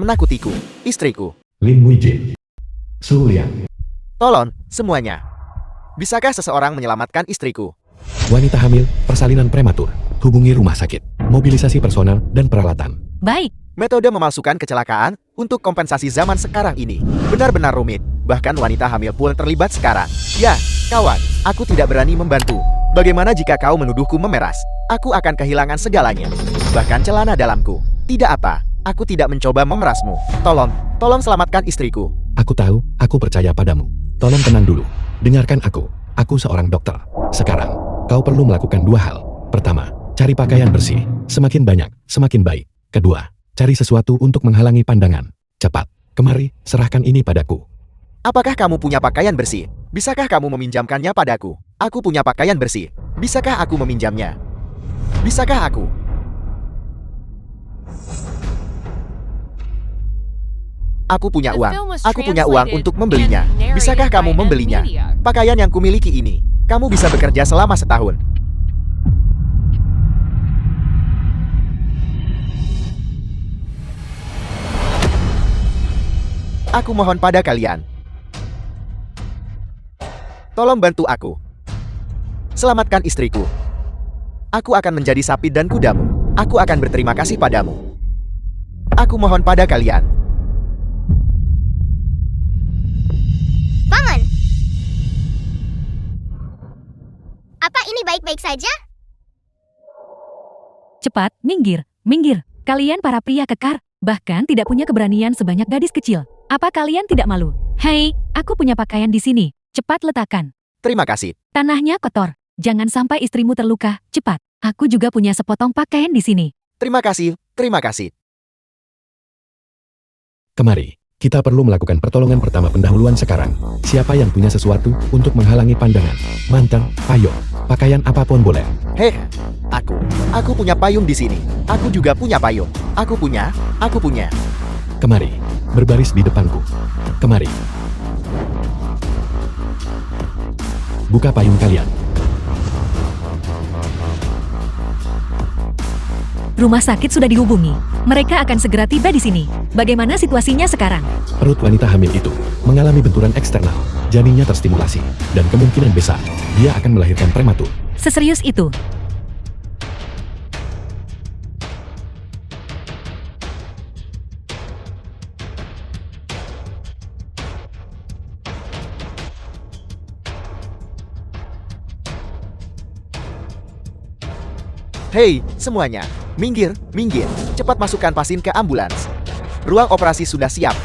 menakutiku, istriku. Lin Muijin. Su Liang. Tolong, semuanya. Bisakah seseorang menyelamatkan istriku? Wanita hamil, persalinan prematur. Hubungi rumah sakit, mobilisasi personal dan peralatan. Baik, Metode memalsukan kecelakaan untuk kompensasi zaman sekarang ini benar-benar rumit. Bahkan wanita hamil pun terlibat sekarang. Ya, kawan, aku tidak berani membantu. Bagaimana jika kau menuduhku memeras? Aku akan kehilangan segalanya. Bahkan celana dalamku. Tidak apa, aku tidak mencoba memerasmu. Tolong selamatkan istriku. Aku tahu, aku percaya padamu. Tolong tenang dulu. Dengarkan aku. Aku seorang dokter. Sekarang, kau perlu melakukan dua hal. Pertama, cari pakaian bersih. Semakin banyak, semakin baik. Kedua, cari sesuatu untuk menghalangi pandangan. Cepat, kemari, serahkan ini padaku. Apakah kamu punya pakaian bersih? Bisakah kamu meminjamkannya padaku? Aku punya pakaian bersih. Bisakah aku meminjamnya? Bisakah aku? Aku punya uang. Aku punya uang untuk membelinya. Bisakah kamu membelinya? Pakaian yang kumiliki ini. Kamu bisa bekerja selama setahun. Aku mohon pada kalian. Tolong bantu aku. Selamatkan istriku. Aku akan menjadi sapi dan kudamu. Aku akan berterima kasih padamu. Aku mohon pada kalian. Paman, apa ini baik-baik saja? cepat, minggir, minggir. Kalian para pria kekar, bahkan tidak punya keberanian sebanyak gadis kecil. Apa kalian tidak malu? Hei, aku punya pakaian di sini. Cepat letakkan. Terima kasih. Tanahnya kotor. Jangan sampai istrimu terluka. Cepat. Aku juga punya sepotong pakaian di sini. Terima kasih. Terima kasih. Kemari, kita perlu melakukan pertolongan pertama pendahuluan sekarang. Siapa yang punya sesuatu untuk menghalangi pandangan? Mantel, payung, pakaian apapun boleh. Heh, aku punya payung di sini. Aku juga punya payung. Aku punya. Kemari, berbaris di depanku. Kemari. Buka payung kalian. Rumah sakit sudah dihubungi. Mereka akan segera tiba di sini. Bagaimana situasinya sekarang? Perut wanita hamil itu mengalami benturan eksternal. Janinnya terstimulasi, dan kemungkinan besar dia akan melahirkan prematur. Seserius itu? Hei, semuanya. Minggir, minggir. Cepat masukkan pasien ke ambulans. Ruang operasi sudah siap.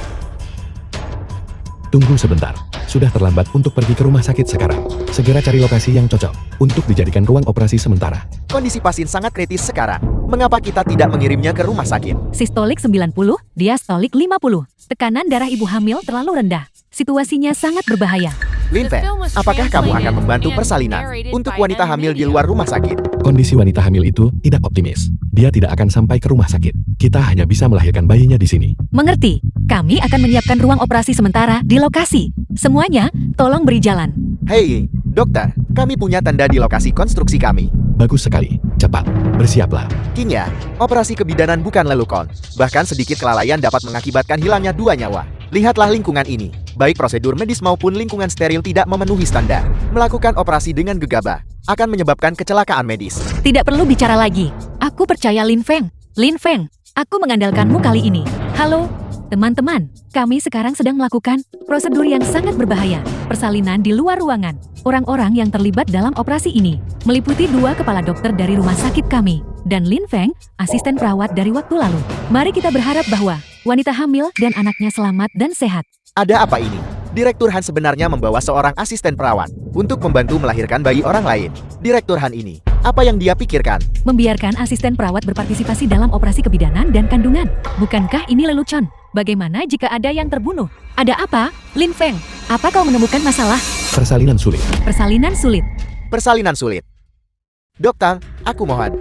Tunggu sebentar. Sudah terlambat untuk pergi ke rumah sakit sekarang. Segera cari lokasi yang cocok untuk dijadikan ruang operasi sementara. Kondisi pasien sangat kritis sekarang. Mengapa kita tidak mengirimnya ke rumah sakit? Sistolik 90, diastolik 50. Tekanan darah ibu hamil terlalu rendah. Situasinya sangat berbahaya. Lin Feng, apakah kamu akan membantu persalinan untuk wanita hamil di luar rumah sakit? Kondisi wanita hamil itu tidak optimis. Dia tidak akan sampai ke rumah sakit. Kita hanya bisa melahirkan bayinya di sini. Mengerti? Kami akan menyiapkan ruang operasi sementara di lokasi. Semuanya, tolong beri jalan. Hei, dokter, kami punya tanda di lokasi konstruksi kami. Bagus sekali. Cepat, bersiaplah. King ya, operasi kebidanan bukan lelukon. Bahkan sedikit kelalaian dapat mengakibatkan hilangnya 2 nyawa. Lihatlah lingkungan ini. Baik prosedur medis maupun lingkungan steril tidak memenuhi standar. Melakukan operasi dengan gegabah akan menyebabkan kecelakaan medis. Tidak perlu bicara lagi. Aku percaya Lin Feng. Lin Feng, aku mengandalkanmu kali ini. Halo, teman-teman. Kami sekarang sedang melakukan prosedur yang sangat berbahaya. Persalinan di luar ruangan. Orang-orang yang terlibat dalam operasi ini meliputi 2 kepala dokter dari rumah sakit kami dan Lin Feng, asisten perawat dari waktu lalu. Mari kita berharap bahwa wanita hamil dan anaknya selamat dan sehat. Ada apa ini? Direktur Han sebenarnya membawa seorang asisten perawat untuk membantu melahirkan bayi orang lain. Direktur Han ini, apa yang dia pikirkan? Membiarkan asisten perawat berpartisipasi dalam operasi kebidanan dan kandungan. Bukankah ini lelucon? Bagaimana jika ada yang terbunuh? Ada apa? Lin Feng, apa kau menemukan masalah? Persalinan sulit. Persalinan sulit. Persalinan sulit. Dokter, aku mohon.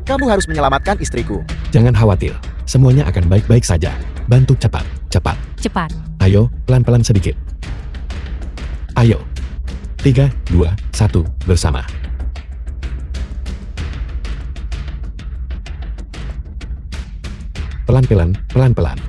Kamu harus menyelamatkan istriku. Jangan khawatir. Semuanya akan baik-baik saja. Bantu cepat, cepat. Cepat. Ayo, pelan-pelan sedikit. Ayo. 3, 2, 1, bersama. Pelan-pelan, pelan-pelan.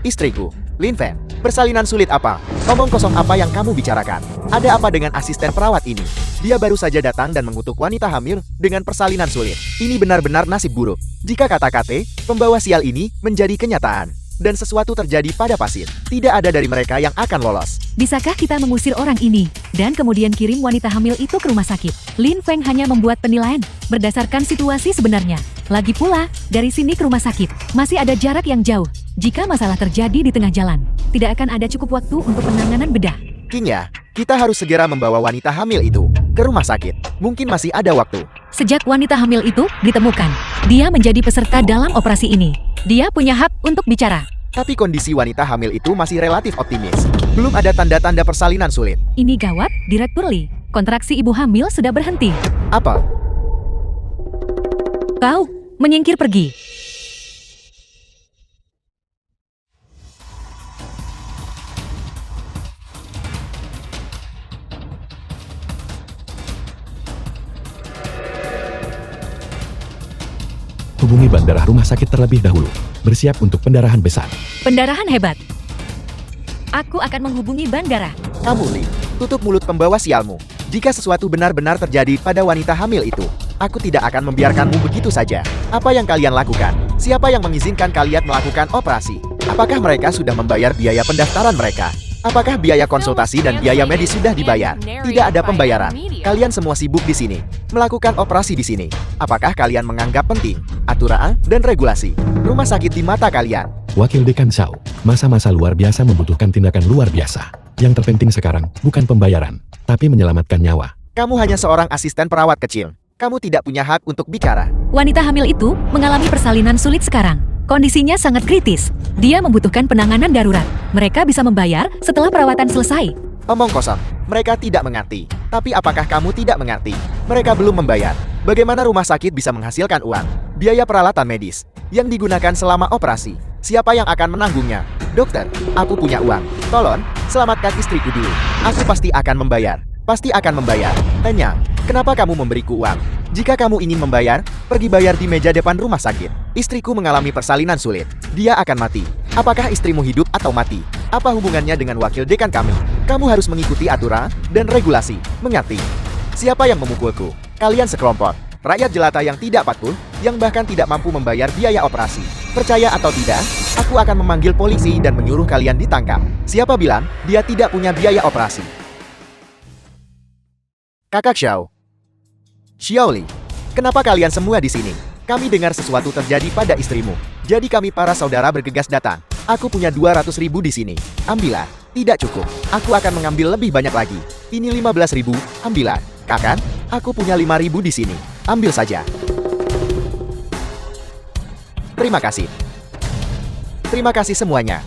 Istriku, Lin Feng, persalinan sulit apa? Omong kosong apa yang kamu bicarakan? Ada apa dengan asisten perawat ini? Dia baru saja datang dan mengutuk wanita hamil dengan persalinan sulit. Ini benar-benar nasib buruk. Jika kata-kata pembawa sial ini menjadi kenyataan, dan sesuatu terjadi pada pasien, tidak ada dari mereka yang akan lolos. Bisakah kita mengusir orang ini, dan kemudian kirim wanita hamil itu ke rumah sakit? Lin Feng hanya membuat penilaian, berdasarkan situasi sebenarnya. Lagi pula, dari sini ke rumah sakit, masih ada jarak yang jauh. Jika masalah terjadi di tengah jalan, tidak akan ada cukup waktu untuk penanganan bedah. Kinya, kita harus segera membawa wanita hamil itu ke rumah sakit. Mungkin masih ada waktu. Sejak wanita hamil itu ditemukan, dia menjadi peserta dalam operasi ini. Dia punya hak untuk bicara. Tapi kondisi wanita hamil itu masih relatif optimis. Belum ada tanda-tanda persalinan sulit. Ini gawat, Direktur Lee. Kontraksi ibu hamil sudah berhenti. Apa? Kau, menyingkir pergi. Hubungi bandara rumah sakit terlebih dahulu. Bersiap untuk pendarahan besar. Pendarahan hebat. Aku akan menghubungi bandara. Kamu, Lee, tutup mulut pembawa sialmu. Jika sesuatu benar-benar terjadi pada wanita hamil itu, aku tidak akan membiarkanmu begitu saja. Apa yang kalian lakukan? Siapa yang mengizinkan kalian melakukan operasi? Apakah mereka sudah membayar biaya pendaftaran mereka? Apakah biaya konsultasi dan biaya medis sudah dibayar? Tidak ada pembayaran. Kalian semua sibuk di sini, melakukan operasi di sini. Apakah kalian menganggap penting aturan dan regulasi rumah sakit di mata kalian? Wakil Dekan Shao, masa-masa luar biasa membutuhkan tindakan luar biasa. Yang terpenting sekarang bukan pembayaran, tapi menyelamatkan nyawa. Kamu hanya seorang asisten perawat kecil. Kamu tidak punya hak untuk bicara. Wanita hamil itu mengalami persalinan sulit sekarang. Kondisinya sangat kritis. Dia membutuhkan penanganan darurat. Mereka bisa membayar setelah perawatan selesai. Omong kosong, mereka tidak mengerti. Tapi apakah kamu tidak mengerti? Mereka belum membayar. Bagaimana rumah sakit bisa menghasilkan uang? Biaya peralatan medis yang digunakan selama operasi. Siapa yang akan menanggungnya? Dokter, aku punya uang. Tolong, selamatkan istriku dulu. Aku pasti akan membayar. Pasti akan membayar. Tanya, kenapa kamu memberiku uang? Jika kamu ingin membayar, pergi bayar di meja depan rumah sakit. Istriku mengalami persalinan sulit. Dia akan mati. Apakah istrimu hidup atau mati? Apa hubungannya dengan wakil dekan kami? Kamu harus mengikuti aturan dan regulasi. Mengerti? Siapa yang memukulku? Kalian sekelompok. Rakyat jelata yang tidak patuh, yang bahkan tidak mampu membayar biaya operasi. Percaya atau tidak, aku akan memanggil polisi dan menyuruh kalian ditangkap. Siapa bilang dia tidak punya biaya operasi? Kakak Xiao. Xiaoli, kenapa kalian semua di sini? Kami dengar sesuatu terjadi pada istrimu. Jadi kami para saudara bergegas datang. Aku punya 200.000 di sini. Ambillah. Tidak cukup. Aku akan mengambil lebih banyak lagi. Ini 15.000. Ambillah. Kakak, aku punya 5.000 di sini. Ambil saja. Terima kasih. Terima kasih semuanya.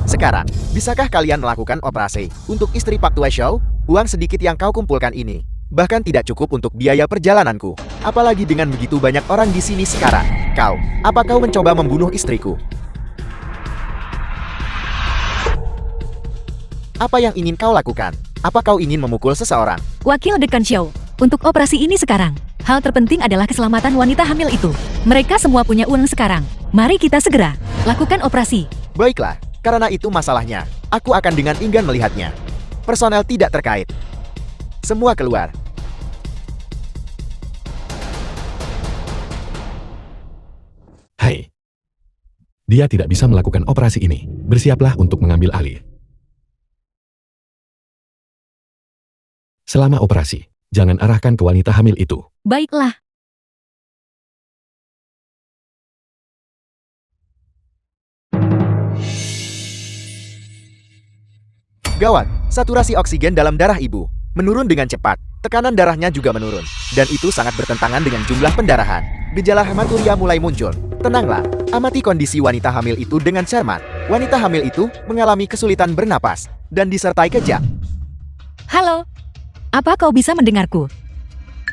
Sekarang, bisakah kalian melakukan operasi untuk istri Pak Tua Shou? Uang sedikit yang kau kumpulkan ini bahkan tidak cukup untuk biaya perjalananku. Apalagi dengan begitu banyak orang di sini sekarang. Apa kau mencoba membunuh istriku? Apa yang ingin kau lakukan? Apa kau ingin memukul seseorang? Wakil Dekan Xiao, untuk operasi ini sekarang, hal terpenting adalah keselamatan wanita hamil itu. Mereka semua punya uang sekarang. Mari kita segera lakukan operasi. Baiklah, karena itu masalahnya. Aku akan dengan enggan melihatnya. Personel tidak terkait. Semua keluar. Hai. Dia tidak bisa melakukan operasi ini. Bersiaplah untuk mengambil alih. Selama operasi, jangan arahkan ke wanita hamil itu. Baiklah. Gawat, saturasi oksigen dalam darah ibu menurun dengan cepat. Tekanan darahnya juga menurun. Dan itu sangat bertentangan dengan jumlah pendarahan. Gejala hematuria mulai muncul. Tenanglah, amati kondisi wanita hamil itu dengan cermat. Wanita hamil itu mengalami kesulitan bernapas dan disertai kejang. Halo. Apa kau bisa mendengarku?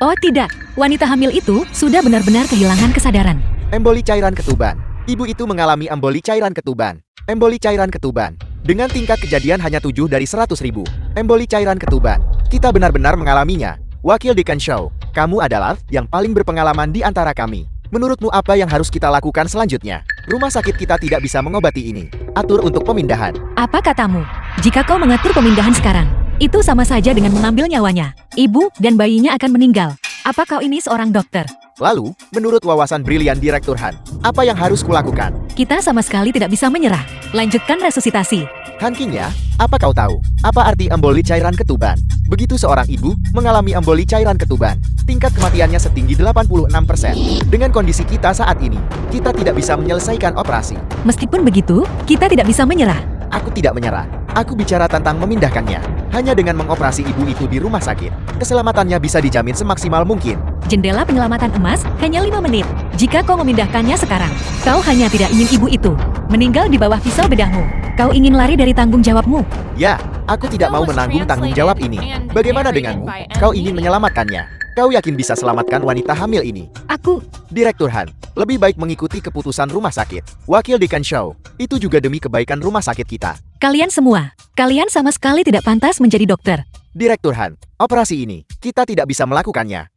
Oh tidak, wanita hamil itu sudah benar-benar kehilangan kesadaran. Emboli cairan ketuban. Ibu itu mengalami emboli cairan ketuban. Emboli cairan ketuban. Dengan tingkat kejadian hanya 7 dari 100.000. Emboli cairan ketuban. Kita benar-benar mengalaminya. Wakil Dekan Shou, kamu adalah yang paling berpengalaman di antara kami. Menurutmu apa yang harus kita lakukan selanjutnya? Rumah sakit kita tidak bisa mengobati ini. Atur untuk pemindahan. Apa katamu? Jika kau mengatur pemindahan sekarang, itu sama saja dengan mengambil nyawanya. Ibu dan bayinya akan meninggal. Apa kau ini seorang dokter? Lalu, menurut wawasan brilian Direktur Han, apa yang harus kulakukan? Kita sama sekali tidak bisa menyerah. Lanjutkan resusitasi. Han Qingya, apa kau tahu? Apa arti emboli cairan ketuban? Begitu seorang ibu mengalami emboli cairan ketuban, tingkat kematiannya setinggi 86%. Dengan kondisi kita saat ini, kita tidak bisa menyelesaikan operasi. Meskipun begitu, kita tidak bisa menyerah. Aku tidak menyerah. Aku bicara tentang memindahkannya. Hanya dengan mengoperasi ibu itu di rumah sakit, keselamatannya bisa dijamin semaksimal mungkin. Jendela penyelamatan emas hanya 5 menit. Jika kau memindahkannya sekarang, kau hanya tidak ingin ibu itu meninggal di bawah pisau bedahmu. Kau ingin lari dari tanggung jawabmu. Ya, aku tidak mau menanggung tanggung jawab ini. Bagaimana denganmu? Kau ingin menyelamatkannya. Kau yakin bisa selamatkan wanita hamil ini? Aku, Direktur Han, lebih baik mengikuti keputusan rumah sakit. Wakil Dekan Shou, itu juga demi kebaikan rumah sakit kita. kalian semua, kalian sama sekali tidak pantas menjadi dokter. Direktur Han, operasi ini, kita tidak bisa melakukannya.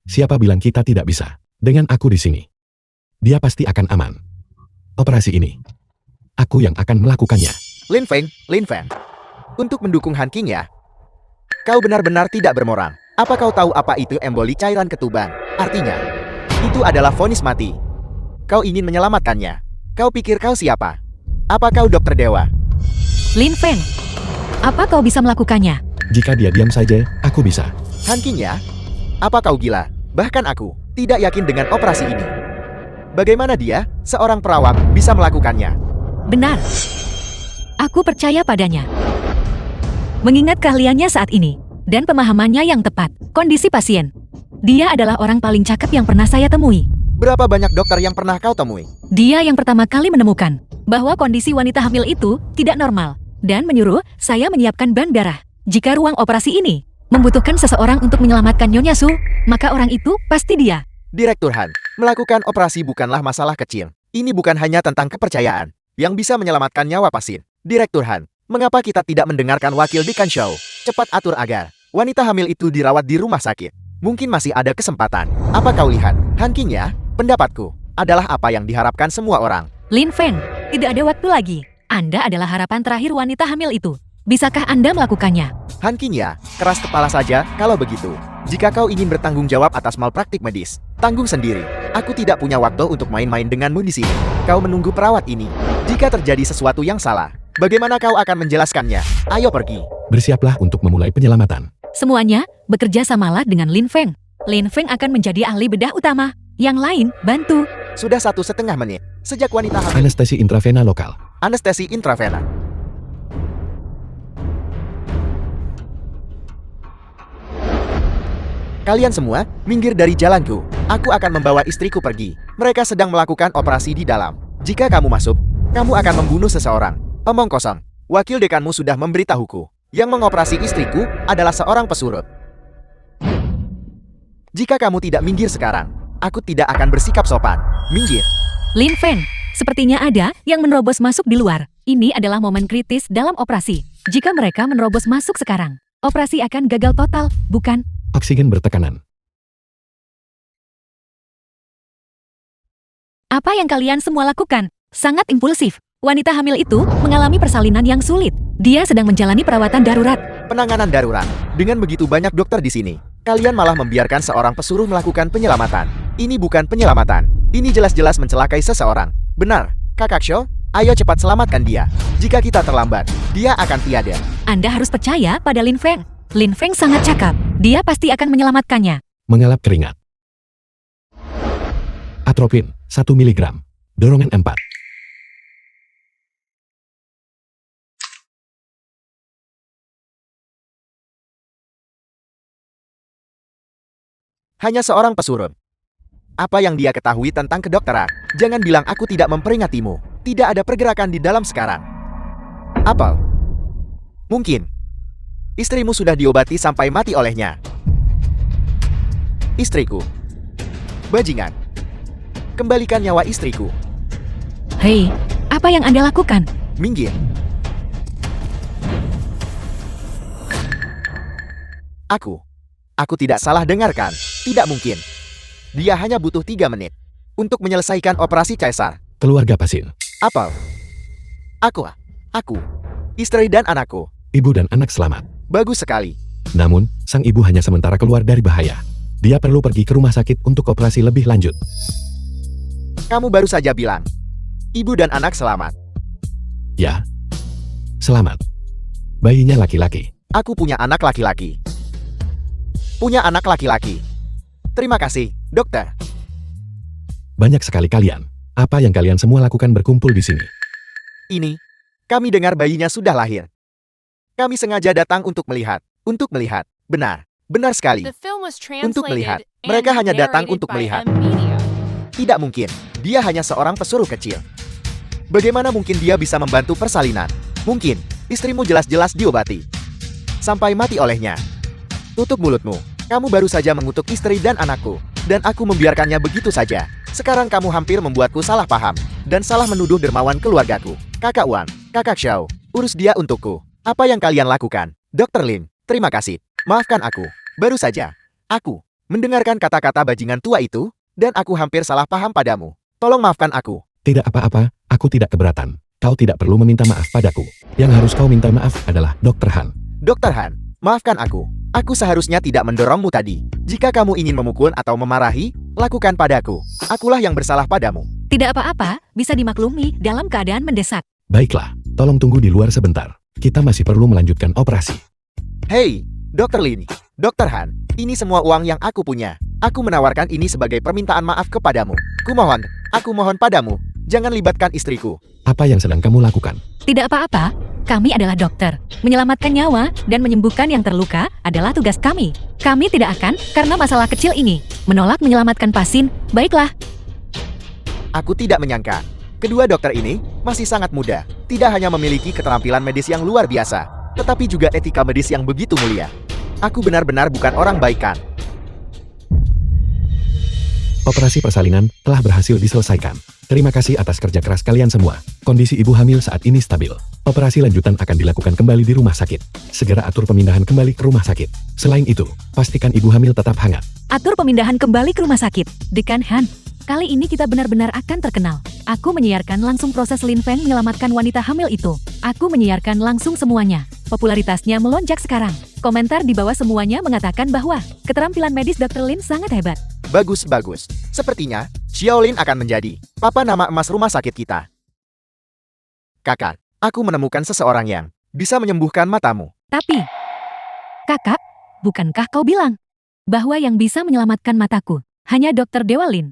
Siapa bilang kita tidak bisa? Dengan aku di sini, dia pasti akan aman. Operasi ini, aku yang akan melakukannya. Lin Feng, untuk mendukung Han Qingya, kau benar-benar tidak bermoral. Apa kau tahu apa itu emboli cairan ketuban? Artinya, itu adalah vonis mati. Kau ingin menyelamatkannya. Kau pikir kau siapa? Apa kau dokter dewa? Lin Feng, apa kau bisa melakukannya? Jika dia diam saja, aku bisa. Han Qingya, apa kau gila? Bahkan aku tidak yakin dengan operasi ini. Bagaimana dia, seorang perawat, bisa melakukannya? Benar. Aku percaya padanya. Mengingat keahliannya saat ini, dan pemahamannya yang tepat, kondisi pasien. Dia adalah orang paling cakep yang pernah saya temui. Berapa banyak dokter yang pernah kau temui? Dia yang pertama kali menemukan bahwa kondisi wanita hamil itu tidak normal, dan menyuruh saya menyiapkan ban darah. Jika ruang operasi ini membutuhkan seseorang untuk menyelamatkan Nyonya Su, maka orang itu pasti dia. Direktur Han, melakukan operasi bukanlah masalah kecil. Ini bukan hanya tentang kepercayaan yang bisa menyelamatkan nyawa pasien. Direktur Han, mengapa kita tidak mendengarkan wakil Dekan Shou? Cepat atur agar wanita hamil itu dirawat di rumah sakit. Mungkin masih ada kesempatan. Apa kau lihat, Han Qingya? Pendapatku adalah apa yang diharapkan semua orang. Lin Feng, tidak ada waktu lagi. Anda adalah harapan terakhir wanita hamil itu. Bisakah Anda melakukannya? Han Qingya, keras kepala saja kalau begitu. Jika kau ingin bertanggung jawab atas malpraktik medis, tanggung sendiri. Aku tidak punya waktu untuk main-main denganmu di sini. Kau menunggu perawat ini. Jika terjadi sesuatu yang salah, bagaimana kau akan menjelaskannya? Ayo pergi. Bersiaplah untuk memulai penyelamatan. Semuanya bekerja samalah dengan Lin Feng. Lin Feng akan menjadi ahli bedah utama. Yang lain, bantu. Sudah 1,5 menit. Sejak wanita hamil. Anestesi intravena lokal. Anestesi intravena. Kalian semua, minggir dari jalanku. Aku akan membawa istriku pergi. Mereka sedang melakukan operasi di dalam. Jika kamu masuk, kamu akan membunuh seseorang. Omong kosong. Wakil dekanmu sudah memberitahuku. Yang mengoperasi istriku adalah seorang pesurut. Jika kamu tidak minggir sekarang, aku tidak akan bersikap sopan. Minggir. Lin Feng, sepertinya ada yang menerobos masuk di luar. Ini adalah momen kritis dalam operasi. Jika mereka menerobos masuk sekarang, operasi akan gagal total, bukan? Oksigen bertekanan. Apa yang kalian semua lakukan? Sangat impulsif. Wanita hamil itu mengalami persalinan yang sulit. Dia sedang menjalani perawatan darurat. Penanganan darurat. Dengan begitu banyak dokter di sini, kalian malah membiarkan seorang pesuruh melakukan penyelamatan. Ini bukan penyelamatan. Ini jelas-jelas mencelakai seseorang. Benar, Kakak Shou, ayo cepat selamatkan dia. Jika kita terlambat, dia akan tiada. Anda harus percaya pada Lin Feng. Lin Feng sangat cakap. Dia pasti akan menyelamatkannya. Mengalap keringat. Atropin, 1 mg. Dorongan 4. Hanya seorang pesurut. Apa yang dia ketahui tentang kedokteran? Jangan bilang aku tidak memperingatimu. Tidak ada pergerakan di dalam sekarang. Apel. Mungkin. Istrimu sudah diobati sampai mati olehnya. Istriku. Bajingan. Kembalikan nyawa istriku. Hei, apa yang Anda lakukan? Minggir. Aku tidak salah dengarkan. Tidak mungkin. Dia hanya butuh 3 menit untuk menyelesaikan operasi caesar. Keluarga pasien, Apa? Aku, istri dan anakku. ibu dan anak selamat. Bagus sekali. Namun, sang ibu hanya sementara keluar dari bahaya. Dia perlu pergi ke rumah sakit untuk operasi lebih lanjut. Kamu baru saja bilang, ibu dan anak selamat. Ya, selamat. Bayinya laki-laki. Aku punya anak laki-laki. Punya anak laki-laki. Terima kasih, dokter. Banyak sekali kalian. Apa yang kalian semua lakukan berkumpul di sini? Ini, kami dengar bayinya sudah lahir. Kami sengaja datang untuk melihat. Untuk melihat. Benar sekali. Untuk melihat. Mereka hanya datang untuk melihat. Tidak mungkin. Dia hanya seorang pesuruh kecil. Bagaimana mungkin dia bisa membantu persalinan? Mungkin, istrimu jelas-jelas diobati. Sampai mati olehnya. Tutup mulutmu. Kamu baru saja mengutuk istri dan anakku. Dan aku membiarkannya begitu saja. Sekarang kamu hampir membuatku salah paham. Dan salah menuduh dermawan keluargaku. Kakak Wang, Kakak Xiao, urus dia untukku. Apa yang kalian lakukan? Dr. Lin, terima kasih. Maafkan aku. Baru saja. Aku mendengarkan kata-kata bajingan tua itu. Dan aku hampir salah paham padamu. Tolong maafkan aku. Tidak apa-apa, aku tidak keberatan. Kau tidak perlu meminta maaf padaku. Yang harus kau minta maaf adalah Dr. Han. Dr. Han, maafkan aku. Aku seharusnya tidak mendorongmu tadi. Jika kamu ingin memukul atau memarahi, lakukan padaku. Akulah yang bersalah padamu. Tidak apa-apa, bisa dimaklumi dalam keadaan mendesak. Baiklah, tolong tunggu di luar sebentar. Kita masih perlu melanjutkan operasi. Hei, Dr. Lin, Dr. Han, ini semua uang yang aku punya. Aku menawarkan ini sebagai permintaan maaf kepadamu. Aku mohon padamu, jangan libatkan istriku. Apa yang sedang kamu lakukan? Tidak apa-apa, kami adalah dokter. Menyelamatkan nyawa dan menyembuhkan yang terluka adalah tugas kami. Kami tidak akan, karena masalah kecil ini, menolak menyelamatkan pasien. Baiklah, Aku tidak menyangka. Kedua dokter ini masih sangat muda. Tidak hanya memiliki keterampilan medis yang luar biasa, tetapi juga etika medis yang begitu mulia. Aku benar-benar bukan orang baikan. Operasi persalinan telah berhasil diselesaikan. Terima kasih atas kerja keras kalian semua. Kondisi ibu hamil saat ini stabil. Operasi lanjutan akan dilakukan kembali di rumah sakit. Segera atur pemindahan kembali ke rumah sakit. Selain itu, pastikan ibu hamil tetap hangat. atur pemindahan kembali ke rumah sakit. Dekan Han, kali ini kita benar-benar akan terkenal. Aku menyiarkan langsung proses Lin Feng menyelamatkan wanita hamil itu. Aku menyiarkan langsung semuanya. Popularitasnya melonjak sekarang. Komentar di bawah semuanya mengatakan bahwa keterampilan medis Dr. Lin sangat hebat. Bagus. Sepertinya, Xiaolin akan menjadi papa nama emas rumah sakit kita. Kakak, aku menemukan seseorang yang bisa menyembuhkan matamu. Tapi, kakak, bukankah kau bilang bahwa yang bisa menyelamatkan mataku hanya Dr. Dewa Lin?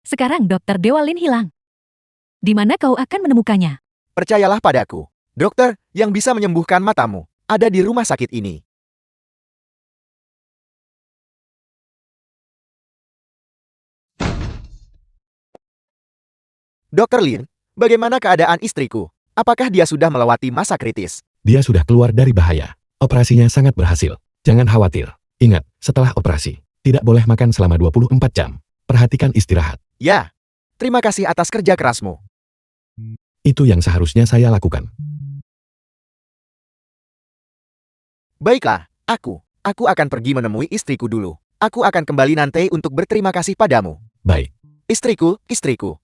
Sekarang Dr. Dewa Lin hilang. Di mana kau akan menemukannya? Percayalah padaku, dokter yang bisa menyembuhkan matamu ada di rumah sakit ini. Dokter Lin, bagaimana keadaan istriku? Apakah dia sudah melewati masa kritis? Dia sudah keluar dari bahaya. Operasinya sangat berhasil. Jangan khawatir. Ingat, setelah operasi, tidak boleh makan selama 24 jam. Perhatikan istirahat. Ya, terima kasih atas kerja kerasmu. Itu yang seharusnya saya lakukan. Baiklah, aku akan pergi menemui istriku dulu. Aku akan kembali nanti untuk berterima kasih padamu. Baik. Istriku.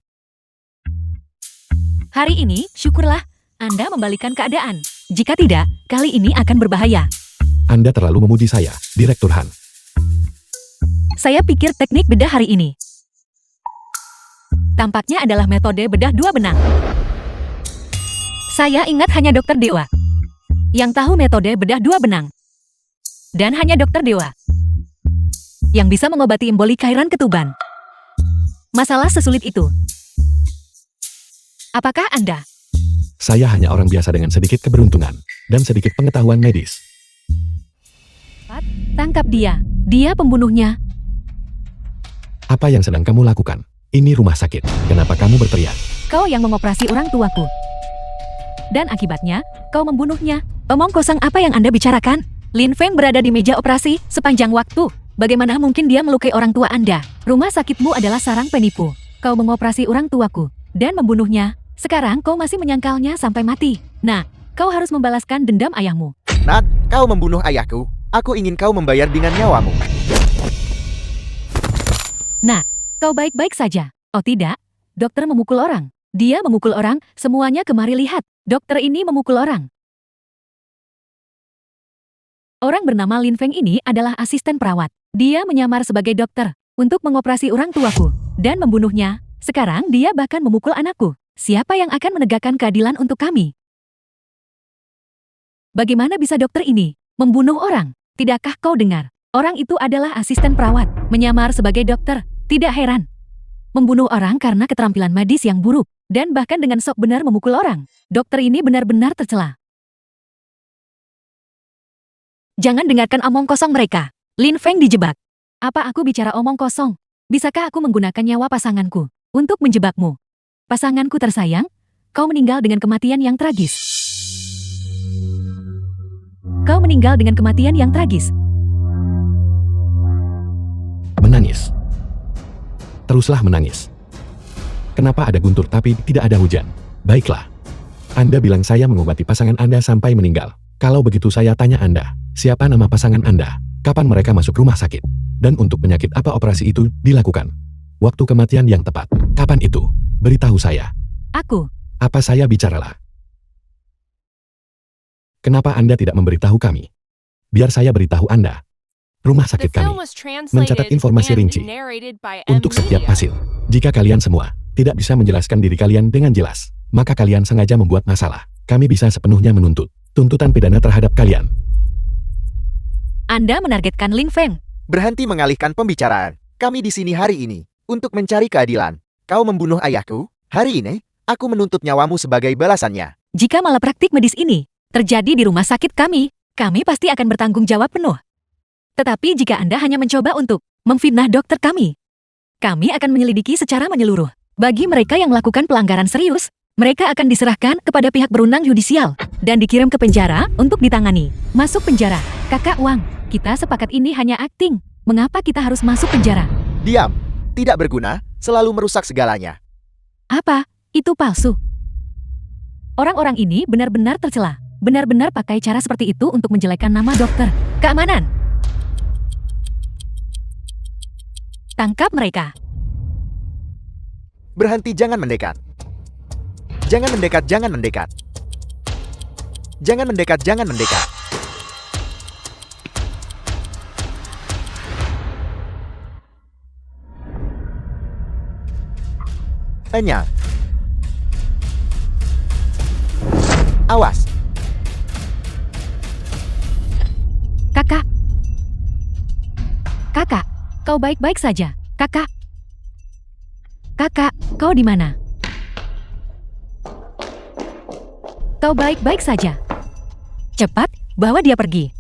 Hari ini, syukurlah, Anda membalikan keadaan. Jika tidak, kali ini akan berbahaya. Anda terlalu memuji saya, Direktur Han. Saya pikir teknik bedah hari ini tampaknya adalah metode bedah dua benang. Saya ingat hanya Dokter Dewa yang tahu metode bedah dua benang. Dan hanya Dokter Dewa yang bisa mengobati emboli cairan ketuban. Masalah sesulit itu. Apakah Anda? Saya hanya orang biasa dengan sedikit keberuntungan dan sedikit pengetahuan medis. Tangkap dia. Dia pembunuhnya. Apa yang sedang kamu lakukan? Ini rumah sakit. Kenapa kamu berteriak? Kau yang mengoperasi orang tuaku. Dan akibatnya, kau membunuhnya. Omong kosong apa yang Anda bicarakan? Lin Feng berada di meja operasi sepanjang waktu. Bagaimana mungkin dia melukai orang tua Anda? Rumah sakitmu adalah sarang penipu. Kau mengoperasi orang tuaku dan membunuhnya. Sekarang kau masih menyangkalnya sampai mati. Nah, kau harus membalaskan dendam ayahmu. Nat, kau membunuh ayahku. Aku ingin kau membayar dengan nyawamu. Nah, kau baik-baik saja. Oh tidak, dokter memukul orang. Dia memukul orang, semuanya kemari lihat. Dokter ini memukul orang. Orang bernama Lin Feng ini adalah asisten perawat. Dia menyamar sebagai dokter untuk mengoperasi orang tuaku dan membunuhnya. Sekarang dia bahkan memukul anakku. Siapa yang akan menegakkan keadilan untuk kami? Bagaimana bisa dokter ini membunuh orang? Tidakkah kau dengar? Orang itu adalah asisten perawat, menyamar sebagai dokter. Tidak heran. Membunuh orang karena keterampilan medis yang buruk, dan bahkan dengan sok benar memukul orang. Dokter ini benar-benar tercela. Jangan dengarkan omong kosong mereka. Lin Feng dijebak. Apa aku bicara omong kosong? Bisakah aku menggunakan nyawa pasanganku untuk menjebakmu? Pasanganku tersayang, kau meninggal dengan kematian yang tragis. Kau meninggal dengan kematian yang tragis. Menangis. Teruslah menangis. Kenapa ada guntur tapi tidak ada hujan? Baiklah. Anda bilang saya mengobati pasangan Anda sampai meninggal. Kalau begitu saya tanya Anda, siapa nama pasangan Anda? Kapan mereka masuk rumah sakit? Dan untuk penyakit apa operasi itu dilakukan? Waktu kematian yang tepat. Kapan itu? Beritahu saya. Aku. Apa saya bicaralah? Kenapa Anda tidak memberitahu kami? Biar saya beritahu Anda. Rumah sakit kami mencatat informasi rinci untuk setiap pasien. Jika kalian semua tidak bisa menjelaskan diri kalian dengan jelas, maka kalian sengaja membuat masalah. Kami bisa sepenuhnya menuntut tuntutan pidana terhadap kalian. Anda menargetkan Lin Feng. Berhenti mengalihkan pembicaraan. Kami di sini hari ini untuk mencari keadilan. Kau membunuh ayahku. Hari ini, aku menuntut nyawamu sebagai balasannya. Jika malapraktik medis ini terjadi di rumah sakit kami pasti akan bertanggung jawab penuh. Tetapi jika Anda hanya mencoba untuk memfitnah dokter kami akan menyelidiki secara menyeluruh. Bagi mereka yang melakukan pelanggaran serius, mereka akan diserahkan kepada pihak berwenang yudisial dan dikirim ke penjara untuk ditangani. Masuk penjara. Kakak Wang, kita sepakat ini hanya akting. Mengapa kita harus masuk penjara? Diam. Tidak berguna, selalu merusak segalanya. Apa? Itu palsu. Orang-orang ini benar-benar tercela. Benar-benar pakai cara seperti itu untuk menjelekkan nama dokter. Keamanan. Tangkap mereka. Berhenti, jangan mendekat. Jangan mendekat, jangan mendekat. Jangan mendekat, jangan mendekat. Tanya. Awas. Kakak. Kakak, kau baik-baik saja. Kakak. Kakak, kau di mana? Kau baik-baik saja. Cepat, bawa dia pergi.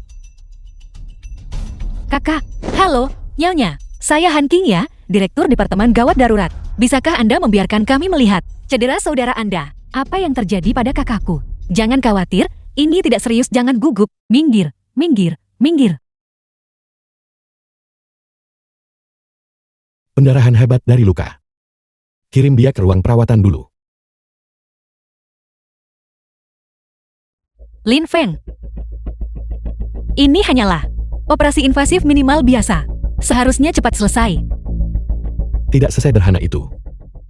Kakak, halo, Nyonya. Saya Han King ya, Direktur Departemen Gawat Darurat. Bisakah Anda membiarkan kami melihat cedera saudara Anda? Apa yang terjadi pada kakakku? Jangan khawatir, ini tidak serius, jangan gugup. Minggir, minggir, minggir. Pendarahan hebat dari luka. Kirim dia ke ruang perawatan dulu. Lin Feng. Ini hanyalah operasi invasif minimal biasa. Seharusnya cepat selesai. Tidak sesederhana itu.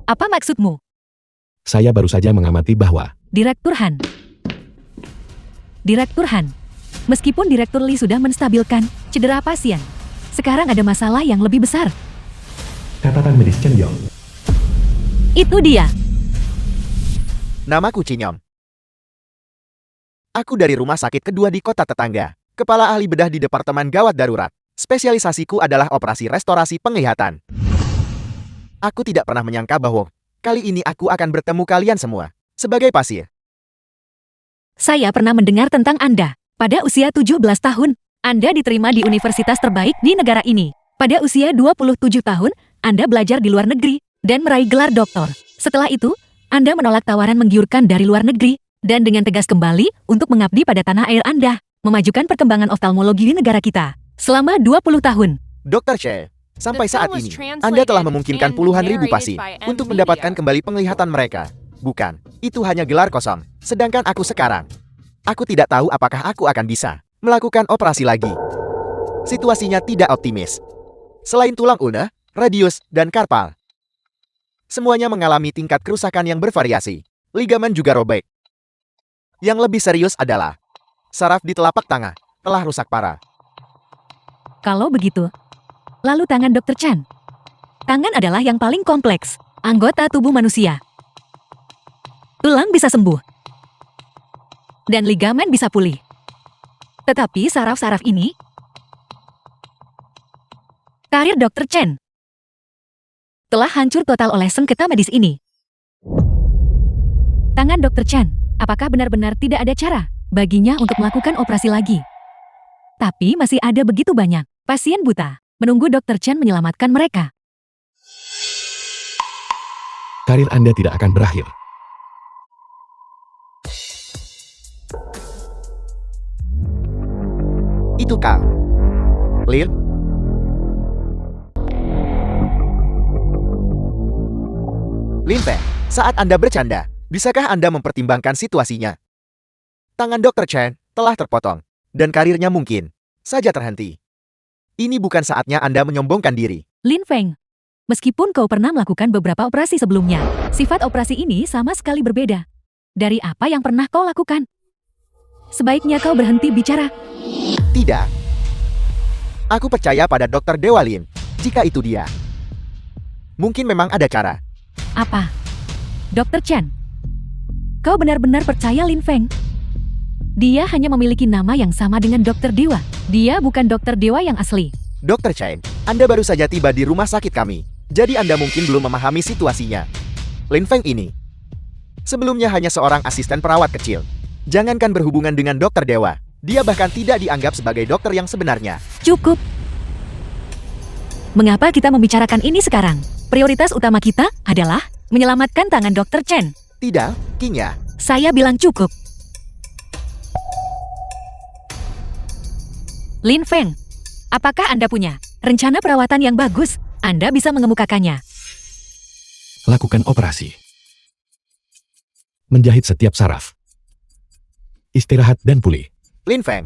Apa maksudmu? Saya baru saja mengamati bahwa Direktur Han. Direktur Han. Meskipun Direktur Li sudah menstabilkan cedera pasien, sekarang ada masalah yang lebih besar. catatan medis Chen Yong. Itu dia. Namaku Cinyom. Aku dari rumah sakit kedua di kota tetangga. Kepala ahli bedah di Departemen Gawat Darurat. Spesialisasiku adalah operasi restorasi penglihatan. Aku tidak pernah menyangka bahwa kali ini aku akan bertemu kalian semua sebagai pasien. Saya pernah mendengar tentang Anda. Pada usia 17 tahun, Anda diterima di universitas terbaik di negara ini. Pada usia 27 tahun, Anda belajar di luar negeri dan meraih gelar doktor. Setelah itu, Anda menolak tawaran menggiurkan dari luar negeri dan dengan tegas kembali untuk mengabdi pada tanah air Anda, memajukan perkembangan oftalmologi di negara kita selama 20 tahun. Dr. Che, sampai saat ini, Anda telah memungkinkan puluhan ribu pasien untuk mendapatkan kembali penglihatan mereka. Bukan, itu hanya gelar kosong. Sedangkan aku sekarang, aku tidak tahu apakah aku akan bisa melakukan operasi lagi. Situasinya tidak optimis. Selain tulang ulna, radius, dan karpal. Semuanya mengalami tingkat kerusakan yang bervariasi. Ligamen juga robek. Yang lebih serius adalah saraf di telapak tangan telah rusak parah. Kalau begitu, lalu tangan Dr. Chan. Tangan adalah yang paling kompleks, anggota tubuh manusia. Tulang bisa sembuh, dan ligamen bisa pulih. Tetapi saraf-saraf ini, karir Dr. Chen telah hancur total oleh sengketa medis ini. Tangan Dr. Chen, apakah benar-benar tidak ada cara baginya untuk melakukan operasi lagi? Tapi masih ada begitu banyak pasien buta menunggu Dr. Chen menyelamatkan mereka. Karir Anda tidak akan berakhir. Itu Kang. Lin? Lin Feng, saat Anda bercanda, bisakah Anda mempertimbangkan situasinya? Tangan Dr. Chen telah terpotong, dan karirnya mungkin saja terhenti. Ini bukan saatnya Anda menyombongkan diri. Lin Feng, meskipun kau pernah melakukan beberapa operasi sebelumnya, sifat operasi ini sama sekali berbeda dari apa yang pernah kau lakukan. Sebaiknya kau berhenti bicara. Tidak. Aku percaya pada Dr. Dewa Lin, jika itu dia. Mungkin memang ada cara. Apa? Dr. Chen, kau benar-benar percaya Lin Feng? Dia hanya memiliki nama yang sama dengan Dr. Dewa. Dia bukan Dr. Dewa yang asli. Dr. Chen, Anda baru saja tiba di rumah sakit kami, jadi Anda mungkin belum memahami situasinya. Lin Feng ini sebelumnya hanya seorang asisten perawat kecil. Jangankan berhubungan dengan Dr. Dewa, dia bahkan tidak dianggap sebagai dokter yang sebenarnya. Cukup. Mengapa kita membicarakan ini sekarang? Prioritas utama kita adalah menyelamatkan tangan Dr. Chen. Tidak, Kinya. Saya bilang cukup. Lin Feng, apakah Anda punya rencana perawatan yang bagus? Anda bisa mengemukakannya. Lakukan operasi. Menjahit setiap saraf. Istirahat dan pulih. Lin Feng,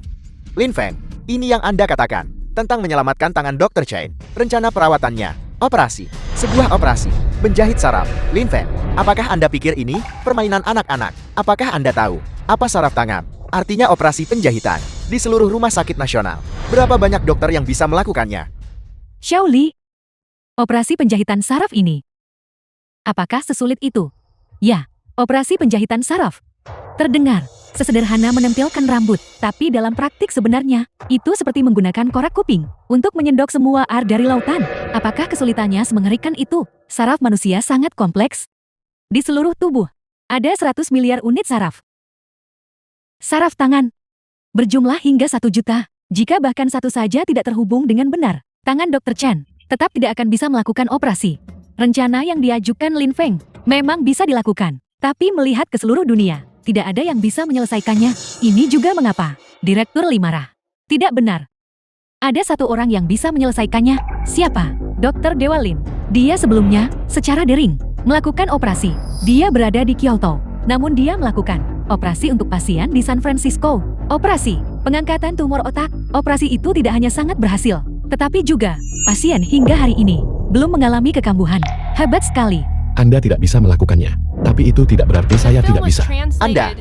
ini yang Anda katakan tentang menyelamatkan tangan Dr. Chen. Rencana perawatannya, operasi, sebuah operasi, menjahit saraf. Lin Feng, apakah Anda pikir ini permainan anak-anak? Apakah Anda tahu apa saraf tangan? Artinya operasi penjahitan di seluruh rumah sakit nasional. Berapa banyak dokter yang bisa melakukannya? Xiao Li, operasi penjahitan saraf ini, apakah sesulit itu? Ya, operasi penjahitan saraf. Terdengar sesederhana menempelkan rambut, tapi dalam praktik sebenarnya, itu seperti menggunakan korak kuping untuk menyendok semua air dari lautan. Apakah kesulitannya semengerikan itu? Saraf manusia sangat kompleks. Di seluruh tubuh, ada 100 miliar unit saraf. Saraf tangan berjumlah hingga 1 juta. Jika bahkan satu saja tidak terhubung dengan benar, tangan Dr. Chen tetap tidak akan bisa melakukan operasi. Rencana yang diajukan Lin Feng memang bisa dilakukan, tapi melihat ke seluruh dunia, tidak ada yang bisa menyelesaikannya. Ini juga mengapa Direktur Li marah. Tidak benar. Ada satu orang yang bisa menyelesaikannya. Siapa? Dr. Dewa Lin. Dia sebelumnya, secara daring, melakukan operasi. Dia berada di Kyoto, namun dia melakukan operasi untuk pasien di San Francisco. Operasi pengangkatan tumor otak. Operasi itu tidak hanya sangat berhasil, tetapi juga pasien hingga hari ini belum mengalami kekambuhan. Hebat sekali. Anda tidak bisa melakukannya, tapi itu tidak berarti saya tidak bisa. Anda.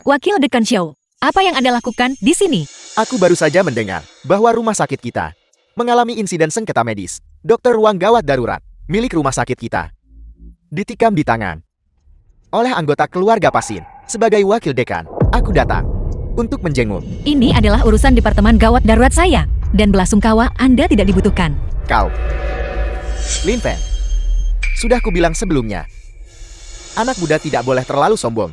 Wakil Dekan Xiao, apa yang Anda lakukan di sini? Aku baru saja mendengar bahwa rumah sakit kita mengalami insiden sengketa medis. Dokter ruang gawat darurat milik rumah sakit kita ditikam di tangan oleh anggota keluarga pasien. Sebagai wakil dekan, aku datang untuk menjenguk. Ini adalah urusan Departemen Gawat Darurat saya, dan belasungkawa Anda tidak dibutuhkan. Kau, Lin Feng, sudah kubilang sebelumnya, anak muda tidak boleh terlalu sombong.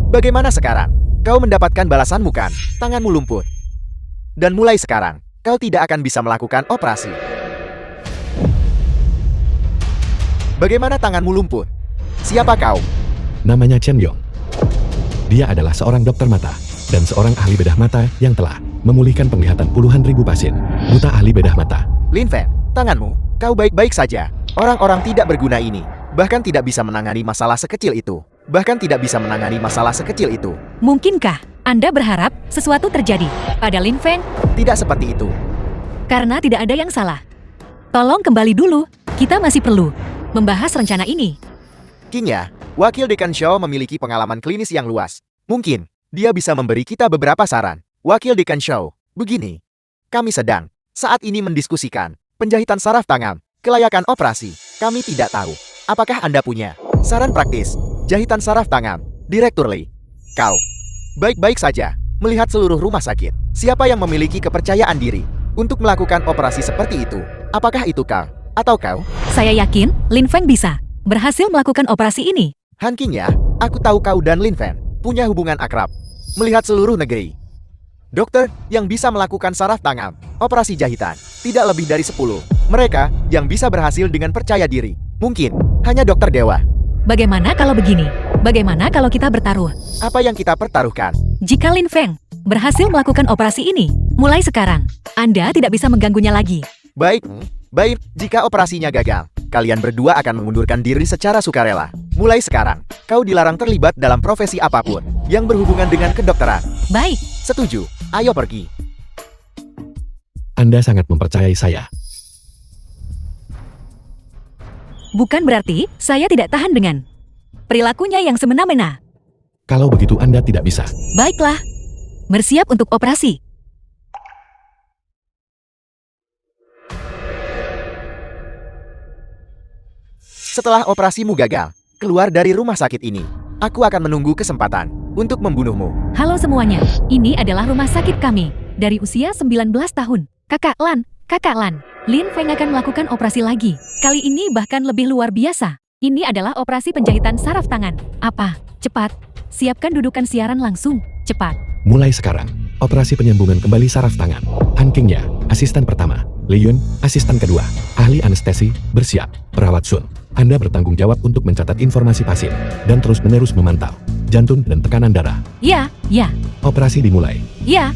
Bagaimana sekarang? Kau mendapatkan balasanmu kan? Tanganmu lumpuh. Dan mulai sekarang, kau tidak akan bisa melakukan operasi. Bagaimana tanganmu lumpuh? Siapa kau? Namanya Chen Yong. Dia adalah seorang dokter mata dan seorang ahli bedah mata yang telah memulihkan penglihatan puluhan ribu pasien buta ahli bedah mata. Lin Feng, tanganmu, kau baik-baik saja. Orang-orang tidak berguna ini bahkan tidak bisa menangani masalah sekecil itu. Mungkinkah Anda berharap sesuatu terjadi pada Lin Feng? Tidak seperti itu. Karena tidak ada yang salah. Tolong kembali dulu, kita masih perlu membahas rencana ini. Kinya, Wakil Dekan Shaw memiliki pengalaman klinis yang luas. Mungkin, dia bisa memberi kita beberapa saran. Wakil Dekan Shaw, begini. Kami sedang, saat ini mendiskusikan, penjahitan saraf tangan, kelayakan operasi. Kami tidak tahu, apakah Anda punya saran praktis, jahitan saraf tangan, Direktur Lee. Kau, baik-baik saja, melihat seluruh rumah sakit. Siapa yang memiliki kepercayaan diri untuk melakukan operasi seperti itu? Apakah itu kau, atau kau? Saya yakin Lin Feng bisa berhasil melakukan operasi ini. Han Qingya, aku tahu kau dan Lin Feng punya hubungan akrab. Melihat seluruh negeri, dokter yang bisa melakukan saraf tangan, operasi jahitan, tidak lebih dari 10. Mereka yang bisa berhasil dengan percaya diri, mungkin hanya dokter dewa. Bagaimana kalau begini? Bagaimana kalau kita bertaruh? Apa yang kita pertaruhkan? Jika Lin Feng berhasil melakukan operasi ini, mulai sekarang, Anda tidak bisa mengganggunya lagi. Baik, jika operasinya gagal, kalian berdua akan mengundurkan diri secara sukarela. Mulai sekarang, kau dilarang terlibat dalam profesi apapun yang berhubungan dengan kedokteran. Baik, Setuju, ayo pergi. Anda sangat mempercayai saya. bukan berarti saya tidak tahan dengan perilakunya yang semena-mena. Kalau begitu Anda tidak bisa. Baiklah, bersiap untuk operasi. Setelah operasimu gagal, keluar dari rumah sakit ini. Aku akan menunggu kesempatan untuk membunuhmu. Halo semuanya, ini adalah rumah sakit kami. Dari usia 19 tahun, Kakak Lan, Lin Feng akan melakukan operasi lagi. Kali ini bahkan lebih luar biasa. Ini adalah operasi penjahitan saraf tangan. Apa? Cepat, siapkan dudukan siaran langsung. Cepat. Mulai sekarang, operasi penyambungan kembali saraf tangan. Han Qingya, asisten pertama. Li Yun, asisten kedua. Ahli anestesi, bersiap. Perawat Sun, Anda bertanggung jawab untuk mencatat informasi pasien dan terus-menerus memantau jantung dan tekanan darah. Ya. Operasi dimulai. Ya.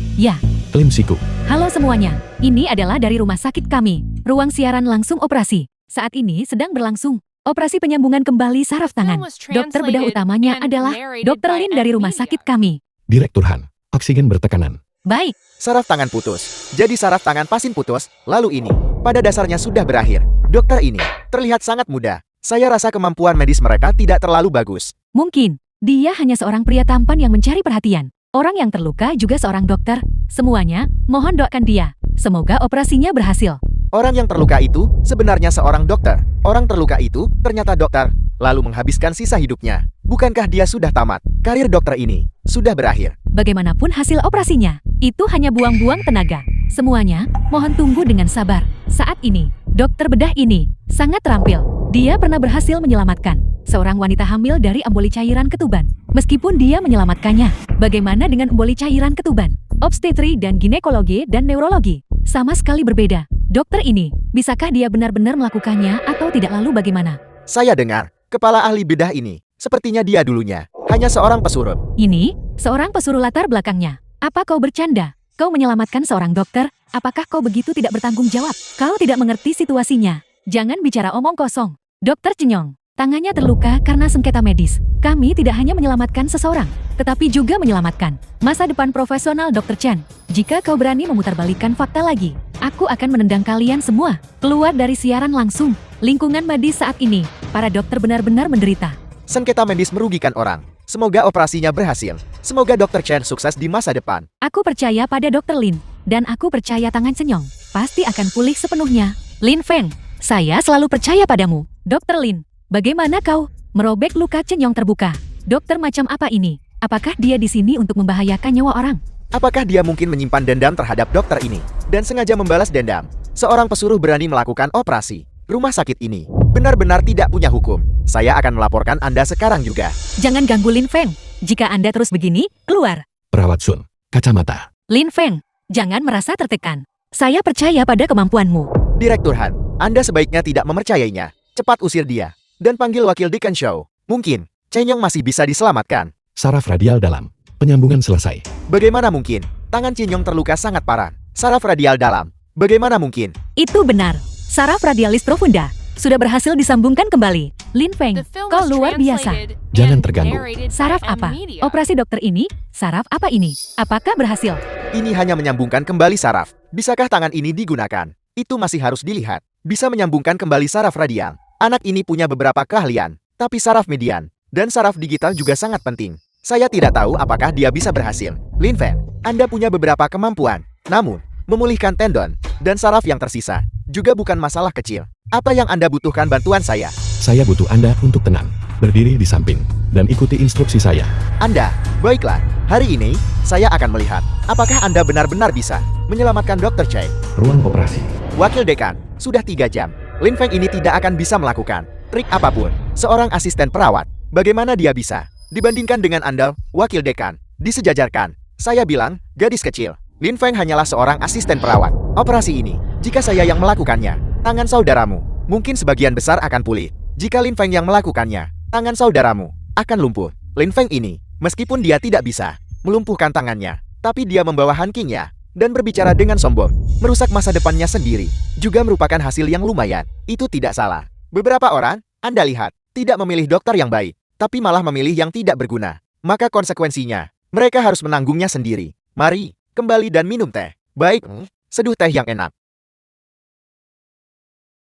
Lim Siku, Halo semuanya, ini adalah dari rumah sakit kami. Ruang siaran langsung operasi. Saat ini sedang berlangsung operasi penyambungan kembali saraf tangan. Dokter bedah utamanya adalah Dr. Lin dari rumah sakit kami. Direktur Han, oksigen bertekanan. Baik, Saraf tangan putus. Jadi saraf tangan pasien putus, lalu ini, pada dasarnya sudah berakhir. Dokter ini, terlihat sangat muda. Saya rasa kemampuan medis mereka tidak terlalu bagus. mungkin dia hanya seorang pria tampan yang mencari perhatian. Orang yang terluka juga seorang dokter. Semuanya, mohon doakan dia. Semoga operasinya berhasil. Orang yang terluka itu sebenarnya seorang dokter. Orang terluka itu ternyata dokter, lalu menghabiskan sisa hidupnya. Bukankah dia sudah tamat? Karir dokter ini sudah berakhir. Bagaimanapun hasil operasinya, itu hanya buang-buang tenaga. Semuanya, mohon tunggu dengan sabar. Saat ini, dokter bedah ini sangat terampil. Dia pernah berhasil menyelamatkan seorang wanita hamil dari emboli cairan ketuban. Meskipun dia menyelamatkannya, bagaimana dengan emboli cairan ketuban? Obstetri dan ginekologi dan neurologi sama sekali berbeda. Dokter ini, bisakah dia benar-benar melakukannya atau tidak, lalu bagaimana? Saya dengar, kepala ahli bedah ini, sepertinya dia dulunya hanya seorang pesuruh. Ini, seorang pesuruh latar belakangnya. Apa kau bercanda? Kau menyelamatkan seorang dokter? Apakah kau begitu tidak bertanggung jawab? Kau tidak mengerti situasinya. Jangan bicara omong kosong. Dokter Cenyong, tangannya terluka karena sengketa medis. Kami tidak hanya menyelamatkan seseorang, tetapi juga menyelamatkan masa depan profesional Dr. Chen. Jika kau berani memutarbalikkan fakta lagi, aku akan menendang kalian semua keluar dari siaran langsung. Lingkungan medis saat ini, para dokter benar-benar menderita. Sengketa medis merugikan orang. Semoga operasinya berhasil. Semoga Dr. Chen sukses di masa depan. Aku percaya pada Dr. Lin, dan aku percaya tangan Cenyong pasti akan pulih sepenuhnya. Lin Feng, saya selalu percaya padamu. Dr. Lin, bagaimana kau merobek luka Cenyong terbuka? Dokter macam apa ini? Apakah dia di sini untuk membahayakan nyawa orang? Apakah dia mungkin menyimpan dendam terhadap dokter ini dan sengaja membalas dendam? Seorang pesuruh berani melakukan operasi. Rumah sakit ini benar-benar tidak punya hukum. Saya akan melaporkan Anda sekarang juga. Jangan ganggu Lin Feng. Jika Anda terus begini, keluar. Perawat Sun, kacamata. Lin Feng, jangan merasa tertekan. Saya percaya pada kemampuanmu. Direktur Han, Anda sebaiknya tidak mempercayainya. Cepat usir dia dan panggil wakil Dekan Shaw. Mungkin Cenyong masih bisa diselamatkan. Saraf radial dalam. Penyambungan selesai. Bagaimana mungkin? Tangan Cenyong terluka sangat parah. Saraf radial dalam. Bagaimana mungkin? Itu benar. Saraf radialis profunda sudah berhasil disambungkan kembali. Lin Feng, kau luar biasa. Jangan terganggu. Saraf apa? Operasi dokter ini? Saraf apa ini? Apakah berhasil? Ini hanya menyambungkan kembali saraf. Bisakah tangan ini digunakan? Itu masih harus dilihat. Bisa menyambungkan kembali saraf radial. Anak ini punya beberapa keahlian, tapi saraf median dan saraf digital juga sangat penting. Saya tidak tahu apakah dia bisa berhasil. Lin Feng, Anda punya beberapa kemampuan. Namun, memulihkan tendon dan saraf yang tersisa juga bukan masalah kecil. Apa yang Anda butuhkan bantuan saya? Saya butuh Anda untuk tenang, berdiri di samping, dan ikuti instruksi saya. Anda, baiklah. Hari ini, saya akan melihat apakah Anda benar-benar bisa menyelamatkan Dr. Cheng. Ruang operasi. Wakil dekan, sudah 3 jam. Lin Feng ini tidak akan bisa melakukan trik apapun. Seorang asisten perawat, bagaimana dia bisa dibandingkan dengan Anda, wakil dekan? Disejajarkan. Saya bilang, gadis kecil. Lin Feng hanyalah seorang asisten perawat. Operasi ini, jika saya yang melakukannya, tangan saudaramu mungkin sebagian besar akan pulih. Jika Lin Feng yang melakukannya, tangan saudaramu akan lumpuh. Lin Feng ini, meskipun dia tidak bisa melumpuhkan tangannya, tapi dia membawa hankingnya dan berbicara dengan sombong, merusak masa depannya sendiri, juga merupakan hasil yang lumayan. Itu tidak salah. Beberapa orang, Anda lihat, tidak memilih dokter yang baik, tapi malah memilih yang tidak berguna. Maka konsekuensinya, mereka harus menanggungnya sendiri. Mari, kembali dan minum teh. Baik, seduh teh yang enak.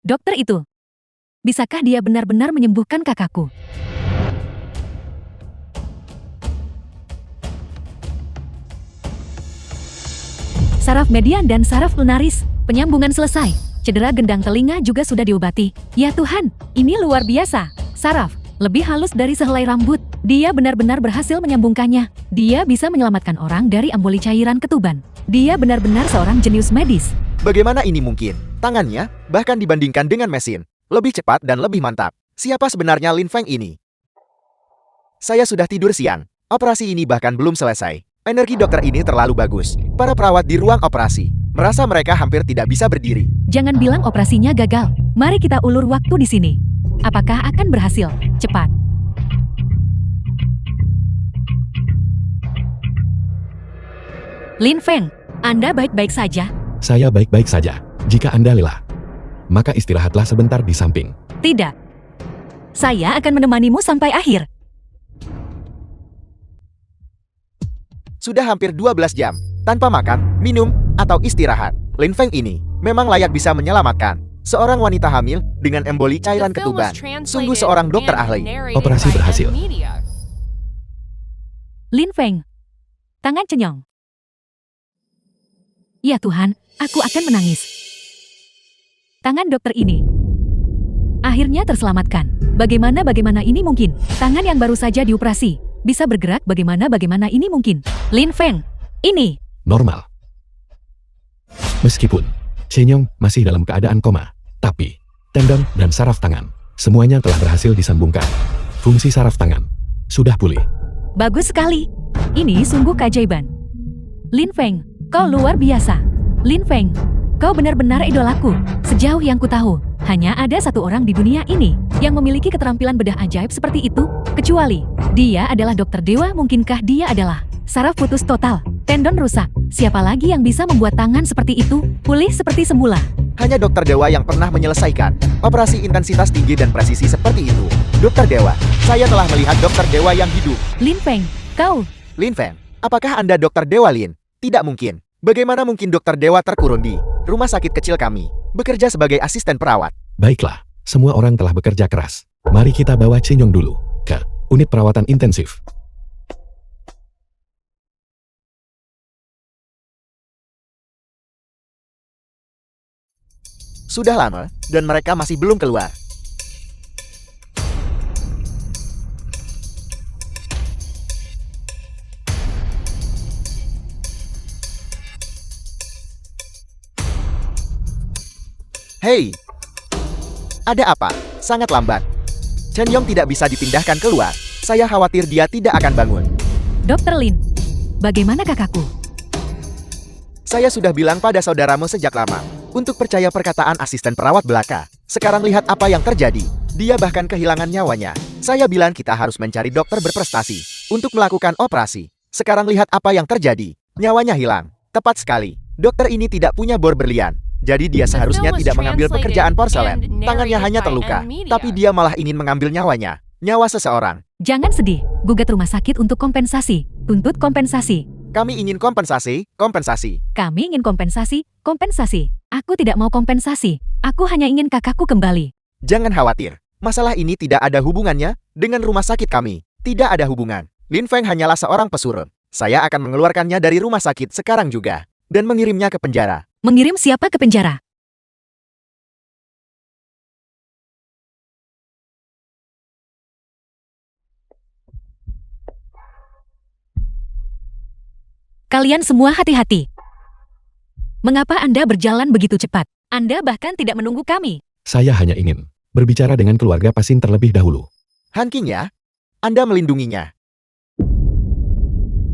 Dokter itu, bisakah dia benar-benar menyembuhkan kakakku? Saraf median dan saraf lunaris, penyambungan selesai. Cedera gendang telinga juga sudah diobati. Ya Tuhan, ini luar biasa. Saraf, lebih halus dari sehelai rambut. Dia benar-benar berhasil menyambungkannya. Dia bisa menyelamatkan orang dari emboli cairan ketuban. Dia benar-benar seorang jenius medis. Bagaimana ini mungkin? Tangannya, bahkan dibandingkan dengan mesin, lebih cepat dan lebih mantap. Siapa sebenarnya Lin Feng ini? Saya sudah tidur siang. Operasi ini bahkan belum selesai. Energi dokter ini terlalu bagus. Para perawat di ruang operasi merasa mereka hampir tidak bisa berdiri. Jangan bilang operasinya gagal. Mari kita ulur waktu di sini. Apakah akan berhasil? Cepat. Lin Feng, Anda baik-baik saja? Saya baik-baik saja. Jika Anda lelah, maka istirahatlah sebentar di samping. Tidak. Saya akan menemanimu sampai akhir. Sudah hampir 12 jam, tanpa makan, minum, atau istirahat. Lin Feng ini memang layak bisa menyelamatkan seorang wanita hamil dengan emboli cairan ketuban. Sungguh seorang dokter ahli. Operasi berhasil. Lin Feng, tangan cenyong. Ya Tuhan, aku akan menangis. Tangan dokter ini akhirnya terselamatkan. Bagaimana ini mungkin? Tangan yang baru saja dioperasi bisa bergerak, bagaimana ini mungkin? Lin Feng, ini Normal. Meskipun Chenyong masih dalam keadaan koma, tapi tendon dan saraf tangan semuanya telah berhasil disambungkan. Fungsi saraf tangan sudah pulih. bagus sekali. Ini sungguh keajaiban. Lin Feng, kau luar biasa. Lin Feng, kau benar-benar idolaku. Sejauh yang ku tahu, hanya ada satu orang di dunia ini yang memiliki keterampilan bedah ajaib seperti itu, kecuali dia adalah dokter dewa. Mungkinkah dia adalah saraf putus total, tendon rusak? Siapa lagi yang bisa membuat tangan seperti itu pulih seperti semula? Hanya dokter dewa yang pernah menyelesaikan operasi intensitas tinggi dan presisi seperti itu. Dokter dewa, saya telah melihat dokter dewa yang hidup. Lin Feng, kau... Lin Feng, apakah Anda dokter dewa Lin? Tidak mungkin. Bagaimana mungkin dokter dewa terkurung di rumah sakit kecil kami, bekerja sebagai asisten perawat? Baiklah, semua orang telah bekerja keras. Mari kita bawa Chenyong dulu ke unit perawatan intensif. Sudah lama, dan mereka masih belum keluar. Hei! Ada apa? Sangat lambat. Chenyong tidak bisa dipindahkan keluar. Saya khawatir dia tidak akan bangun. Dokter Lin, bagaimana kakakku? Saya sudah bilang pada saudaramu sejak lama untuk percaya perkataan asisten perawat belaka. Sekarang lihat apa yang terjadi. Dia bahkan kehilangan nyawanya. Saya bilang kita harus mencari dokter berprestasi untuk melakukan operasi. Sekarang lihat apa yang terjadi. Nyawanya hilang. Tepat sekali. Dokter ini tidak punya bor berlian. Jadi dia seharusnya tidak mengambil pekerjaan porselen. Tangannya hanya terluka. Tapi dia malah ingin mengambil nyawanya. Nyawa seseorang. Jangan sedih, gugat rumah sakit untuk kompensasi. Tuntut kompensasi. Kami ingin kompensasi, kompensasi. Kami ingin kompensasi, kompensasi. Aku tidak mau kompensasi. Aku hanya ingin kakakku kembali. Jangan khawatir. Masalah ini tidak ada hubungannya dengan rumah sakit kami. Tidak ada hubungan. Lin Feng hanyalah seorang pesuruh. Saya akan mengeluarkannya dari rumah sakit sekarang juga. Dan mengirimnya ke penjara. Mengirim siapa ke penjara? Kalian semua hati-hati. Mengapa Anda berjalan begitu cepat? Anda bahkan tidak menunggu kami. Saya hanya ingin berbicara dengan keluarga pasien terlebih dahulu. Han King ya? Anda melindunginya.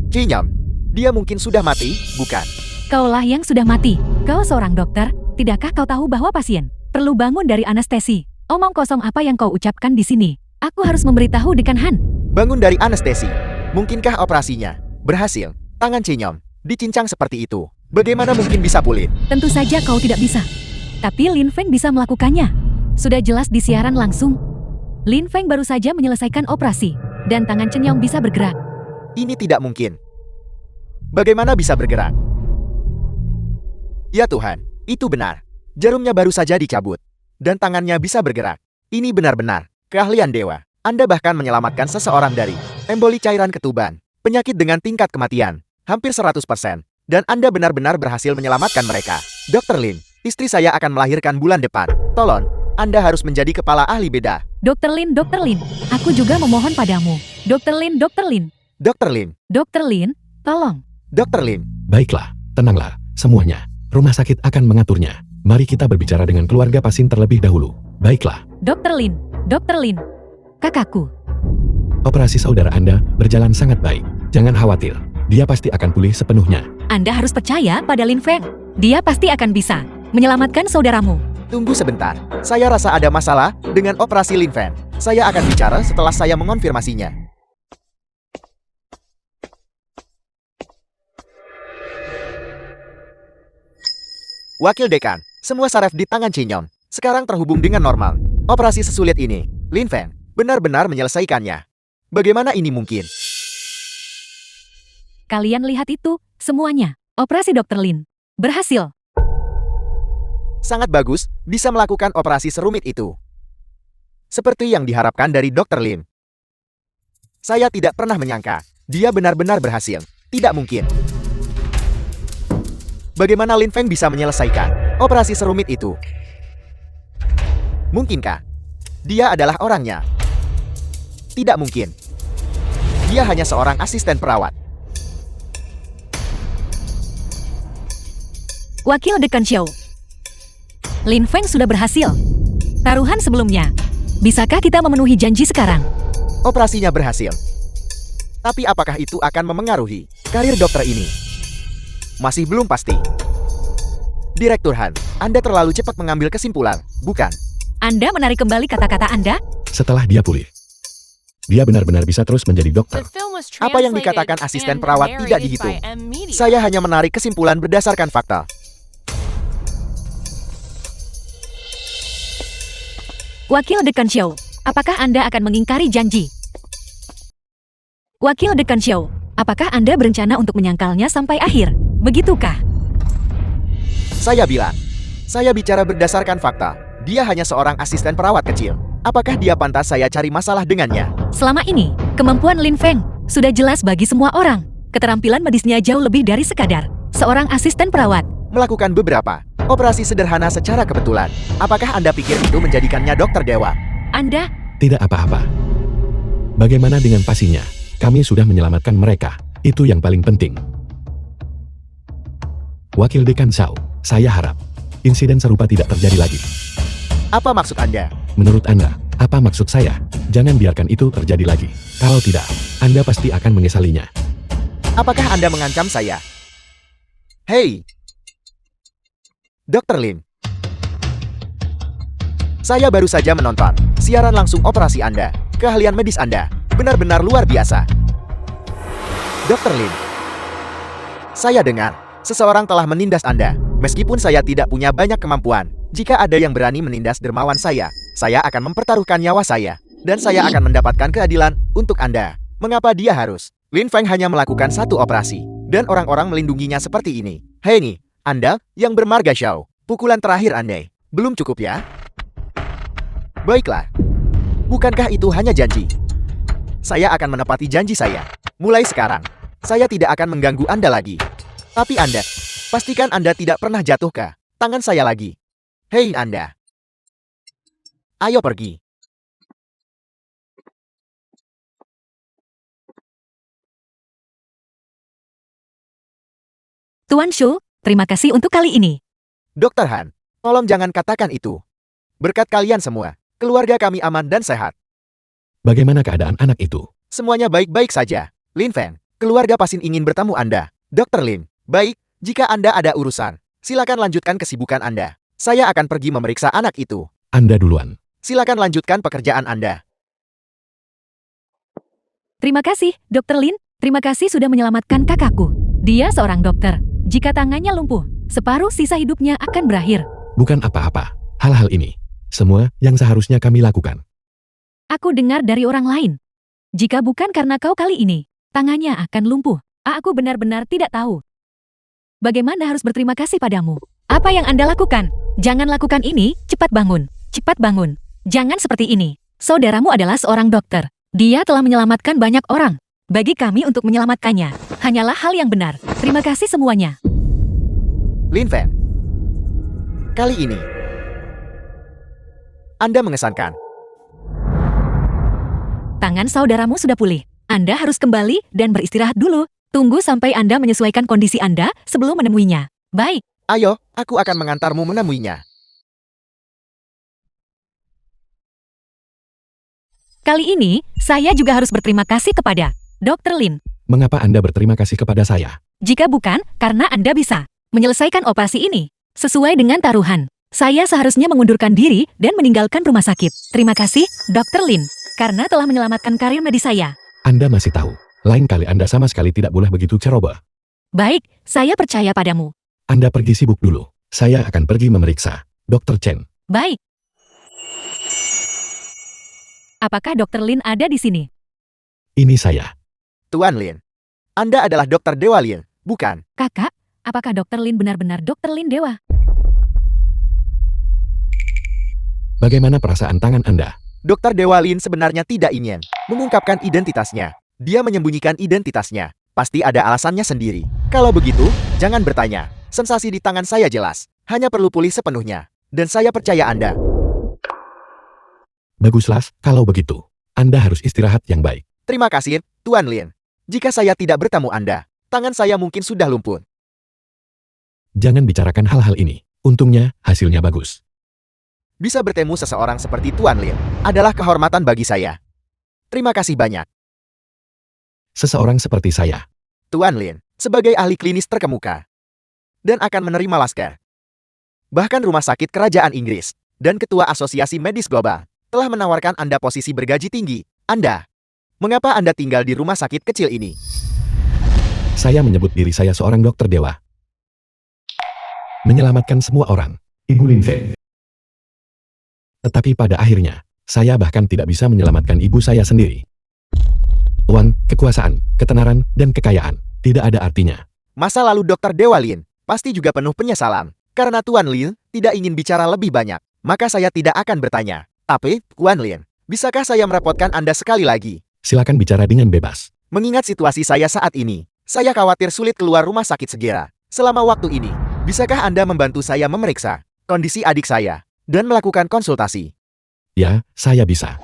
Cinyam, dia mungkin sudah mati, bukan? Kaulah yang sudah mati. Kau seorang dokter, tidakkah kau tahu bahwa pasien perlu bangun dari anestesi? Omong kosong apa yang kau ucapkan di sini? Aku harus memberitahu Dekan Han. Bangun dari anestesi. Mungkinkah operasinya berhasil? Tangan Cinyom dicincang seperti itu. Bagaimana mungkin bisa pulih? Tentu saja kau tidak bisa. Tapi Lin Feng bisa melakukannya. Sudah jelas di siaran langsung. Lin Feng baru saja menyelesaikan operasi. Dan tangan Chen Yong bisa bergerak. Ini tidak mungkin. Bagaimana bisa bergerak? Ya Tuhan, itu benar. Jarumnya baru saja dicabut. Dan tangannya bisa bergerak. Ini benar-benar keahlian dewa. Anda bahkan menyelamatkan seseorang dari emboli cairan ketuban. Penyakit dengan tingkat kematian. Hampir 100%. Dan Anda benar-benar berhasil menyelamatkan mereka. Dr. Lin, istri saya akan melahirkan bulan depan. Tolong, Anda harus menjadi kepala ahli beda. Dr. Lin, aku juga memohon padamu. Dr. Lin, Dr. Lin, Dr. Lin, tolong. Dr. Lin. Baiklah, tenanglah, semuanya. Rumah sakit akan mengaturnya. Mari kita berbicara dengan keluarga pasien terlebih dahulu. Baiklah. Dr. Lin, kakakku. Operasi saudara Anda berjalan sangat baik. Jangan khawatir, dia pasti akan pulih sepenuhnya. Anda harus percaya pada Lin Feng. Dia pasti akan bisa menyelamatkan saudaramu. Tunggu sebentar. Saya rasa ada masalah dengan operasi Lin Feng. Saya akan bicara setelah saya mengonfirmasinya. Wakil Dekan, semua saraf di tangan Cinyom sekarang terhubung dengan normal. Operasi sesulit ini, Lin Feng benar-benar menyelesaikannya. Bagaimana ini mungkin? Kalian lihat itu, semuanya. Operasi Dr. Lin berhasil. Sangat bagus, bisa melakukan operasi serumit itu. Seperti yang diharapkan dari Dr. Lin. Saya tidak pernah menyangka, dia benar-benar berhasil. Tidak mungkin. Bagaimana Lin Feng bisa menyelesaikan operasi serumit itu? Mungkinkah dia adalah orangnya? Tidak mungkin. Dia hanya seorang asisten perawat. Wakil Dekan Xiao. Lin Feng sudah berhasil. Taruhan sebelumnya. Bisakah kita memenuhi janji sekarang? Operasinya berhasil. Tapi apakah itu akan memengaruhi karir dokter ini? Masih belum pasti. Direktur Han, Anda terlalu cepat mengambil kesimpulan, bukan? Anda menarik kembali kata-kata Anda? Setelah dia pulih, dia benar-benar bisa terus menjadi dokter. Apa yang dikatakan asisten perawat tidak dihitung. Saya hanya menarik kesimpulan berdasarkan fakta. Wakil Dekan Xiao, apakah Anda akan mengingkari janji? Wakil Dekan Xiao, apakah Anda berencana untuk menyangkalnya sampai akhir? Begitukah? Saya bilang, saya bicara berdasarkan fakta. Dia hanya seorang asisten perawat kecil. Apakah dia pantas saya cari masalah dengannya? Selama ini, kemampuan Lin Feng sudah jelas bagi semua orang. Keterampilan medisnya jauh lebih dari sekadar seorang asisten perawat. Melakukan beberapa operasi sederhana secara kebetulan. Apakah Anda pikir itu menjadikannya dokter dewa? Anda? Tidak apa-apa. Bagaimana dengan pasiennya? Kami sudah menyelamatkan mereka. Itu yang paling penting. Wakil Dekan Xiao, saya harap insiden serupa tidak terjadi lagi. Apa maksud Anda? Menurut Anda, apa maksud saya? Jangan biarkan itu terjadi lagi. Kalau tidak, Anda pasti akan menyesalinya. Apakah Anda mengancam saya? Hei! Dr. Lin. Saya baru saja menonton siaran langsung operasi Anda. Keahlian medis Anda benar-benar luar biasa. Dr. Lin. Saya dengar seseorang telah menindas Anda. Meskipun saya tidak punya banyak kemampuan, jika ada yang berani menindas dermawan saya akan mempertaruhkan nyawa saya. Dan saya akan mendapatkan keadilan untuk Anda. Mengapa dia harus? Lin Feng hanya melakukan satu operasi. Dan orang-orang melindunginya seperti ini. Hei nih, Anda yang bermarga Xiao. Pukulan terakhir Anda. Belum cukup ya? Baiklah. Bukankah itu hanya janji? Saya akan menepati janji saya. Mulai sekarang, saya tidak akan mengganggu Anda lagi. Tapi Anda, pastikan Anda tidak pernah jatuh ke tangan saya lagi. Hei Anda. Ayo pergi. Tuan Shu, terima kasih untuk kali ini. Dokter Han, tolong jangan katakan itu. Berkat kalian semua, keluarga kami aman dan sehat. Bagaimana keadaan anak itu? Semuanya baik-baik saja. Lin Feng, keluarga pasien ingin bertemu Anda. Dokter Lin, baik, jika Anda ada urusan, silakan lanjutkan kesibukan Anda. Saya akan pergi memeriksa anak itu. Anda duluan. Silakan lanjutkan pekerjaan Anda. Terima kasih, Dokter Lin. Terima kasih sudah menyelamatkan kakakku. Dia seorang dokter. Jika tangannya lumpuh, separuh sisa hidupnya akan berakhir. Bukan apa-apa. Hal-hal ini, semua yang seharusnya kami lakukan. Aku dengar dari orang lain. Jika bukan karena kau kali ini, tangannya akan lumpuh. Aku benar-benar tidak tahu. Bagaimana harus berterima kasih padamu? Apa yang Anda lakukan? Jangan lakukan ini, cepat bangun. Cepat bangun. Jangan seperti ini. Saudaramu adalah seorang dokter. Dia telah menyelamatkan banyak orang. Bagi kami untuk menyelamatkannya, hanyalah hal yang benar. Terima kasih semuanya. Lin Feng, kali ini, Anda mengesankan. Tangan saudaramu sudah pulih. Anda harus kembali dan beristirahat dulu. Tunggu sampai Anda menyesuaikan kondisi Anda sebelum menemuinya. Baik. Ayo, aku akan mengantarmu menemuinya. Kali ini, saya juga harus berterima kasih kepada Dr. Lin. Mengapa Anda berterima kasih kepada saya? Jika bukan, karena Anda bisa menyelesaikan operasi ini sesuai dengan taruhan. Saya seharusnya mengundurkan diri dan meninggalkan rumah sakit. Terima kasih, Dr. Lin, karena telah menyelamatkan karir medis saya. Anda masih tahu. Lain kali Anda sama sekali tidak boleh begitu ceroboh. Baik, saya percaya padamu. Anda pergi sibuk dulu. Saya akan pergi memeriksa Dr. Chen. Baik. Apakah Dr. Lin ada di sini? Ini saya. Tuan Lin, Anda adalah Dokter Dewa Lin, bukan? Kakak, apakah Dr. Lin benar-benar Dr. Lin Dewa? Bagaimana perasaan tangan Anda? Dokter Dewa Lin sebenarnya tidak ingin mengungkapkan identitasnya. Dia menyembunyikan identitasnya. Pasti ada alasannya sendiri. Kalau begitu, jangan bertanya. Sensasi di tangan saya jelas. Hanya perlu pulih sepenuhnya. Dan saya percaya Anda. Baguslah, kalau begitu. Anda harus istirahat yang baik. Terima kasih, Tuan Lin. Jika saya tidak bertemu Anda, tangan saya mungkin sudah lumpuh. Jangan bicarakan hal-hal ini. Untungnya, hasilnya bagus. Bisa bertemu seseorang seperti Tuan Lin adalah kehormatan bagi saya. Terima kasih banyak. Seseorang seperti saya. Tuan Lin, sebagai ahli klinis terkemuka. Dan akan menerima laskar. Bahkan Rumah Sakit Kerajaan Inggris dan Ketua Asosiasi Medis Global telah menawarkan Anda posisi bergaji tinggi. Anda, mengapa Anda tinggal di rumah sakit kecil ini? Saya menyebut diri saya seorang dokter dewa. Menyelamatkan semua orang. Ibu Lin Feng. Tetapi pada akhirnya, saya bahkan tidak bisa menyelamatkan ibu saya sendiri. Uang, kekuasaan, ketenaran, dan kekayaan tidak ada artinya. Masa lalu Dokter Dewa Lin pasti juga penuh penyesalan. Karena Tuan Lin tidak ingin bicara lebih banyak, maka saya tidak akan bertanya. Tapi, Tuan Lin, bisakah saya merepotkan Anda sekali lagi? Silakan bicara dengan bebas. Mengingat situasi saya saat ini, saya khawatir sulit keluar rumah sakit segera. Selama waktu ini, bisakah Anda membantu saya memeriksa kondisi adik saya dan melakukan konsultasi? Ya, saya bisa.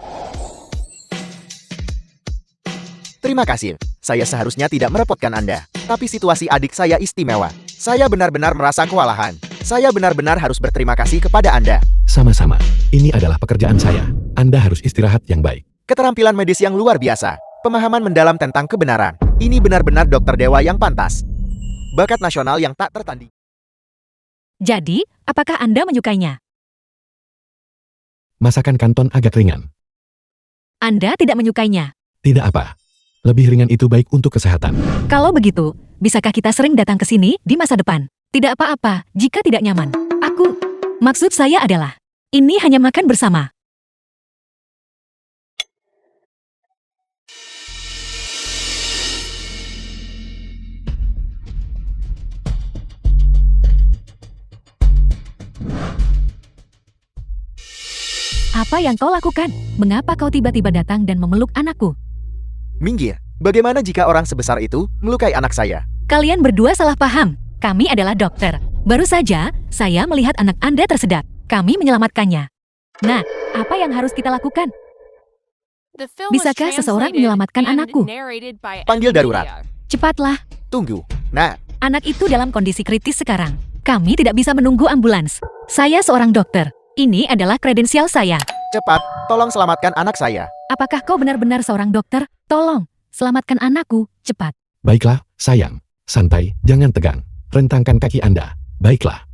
Terima kasih. Saya seharusnya tidak merepotkan Anda. Tapi situasi adik saya istimewa. Saya benar-benar merasa kewalahan. Saya benar-benar harus berterima kasih kepada Anda. Sama-sama. Ini adalah pekerjaan saya. Anda harus istirahat yang baik. Keterampilan medis yang luar biasa. Pemahaman mendalam tentang kebenaran. Ini benar-benar dokter dewa yang pantas. Bakat nasional yang tak tertanding. Jadi, apakah Anda menyukainya? Masakan kanton agak ringan. Anda tidak menyukainya. Tidak apa. Lebih ringan itu baik untuk kesehatan. Kalau begitu, bisakah kita sering datang ke sini di masa depan? Tidak apa-apa jika tidak nyaman. Maksud saya adalah, ini hanya makan bersama. Apa yang kau lakukan? Mengapa kau tiba-tiba datang dan memeluk anakku? Minggir. Bagaimana jika orang sebesar itu melukai anak saya? Kalian berdua salah paham. Kami adalah dokter. Baru saja, saya melihat anak Anda tersedak. Kami menyelamatkannya. Nah, apa yang harus kita lakukan? Bisakah seseorang menyelamatkan anakku? Panggil darurat. Cepatlah. Tunggu. Nah, Anak itu dalam kondisi kritis sekarang. Kami tidak bisa menunggu ambulans. Saya seorang dokter. Ini adalah kredensial saya. cepat, tolong selamatkan anak saya. Apakah kau benar-benar seorang dokter? Tolong, selamatkan anakku, cepat. Baiklah, sayang. Santai, jangan tegang. Rentangkan kaki Anda. Baiklah.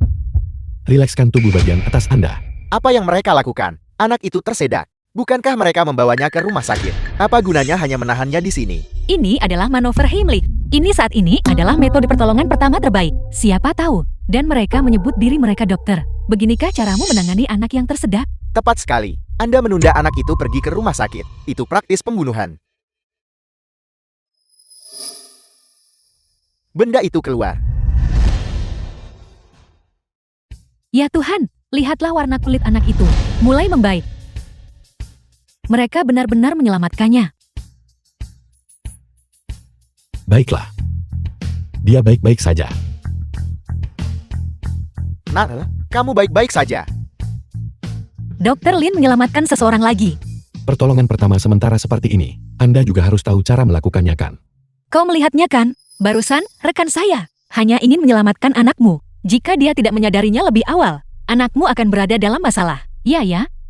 Rilekskan tubuh bagian atas Anda. Apa yang mereka lakukan? Anak itu tersedak. Bukankah mereka membawanya ke rumah sakit? Apa gunanya hanya menahannya di sini? Ini adalah manuver Heimlich. Ini saat ini adalah metode pertolongan pertama terbaik. Siapa tahu? Dan mereka menyebut diri mereka dokter. Beginikah caramu menangani anak yang tersedak? Tepat sekali. Anda menunda anak itu pergi ke rumah sakit. Itu praktis pembunuhan. Benda itu keluar. Ya Tuhan, lihatlah warna kulit anak itu. Mulai membaik. Mereka benar-benar menyelamatkannya. Baiklah. Dia baik-baik saja. Nah, kamu baik-baik saja. Dr. Lin menyelamatkan seseorang lagi. Pertolongan pertama sementara seperti ini. Anda juga harus tahu cara melakukannya kan? Kau melihatnya kan? Barusan, rekan saya hanya ingin menyelamatkan anakmu. Jika dia tidak menyadarinya lebih awal, anakmu akan berada dalam masalah. Ya,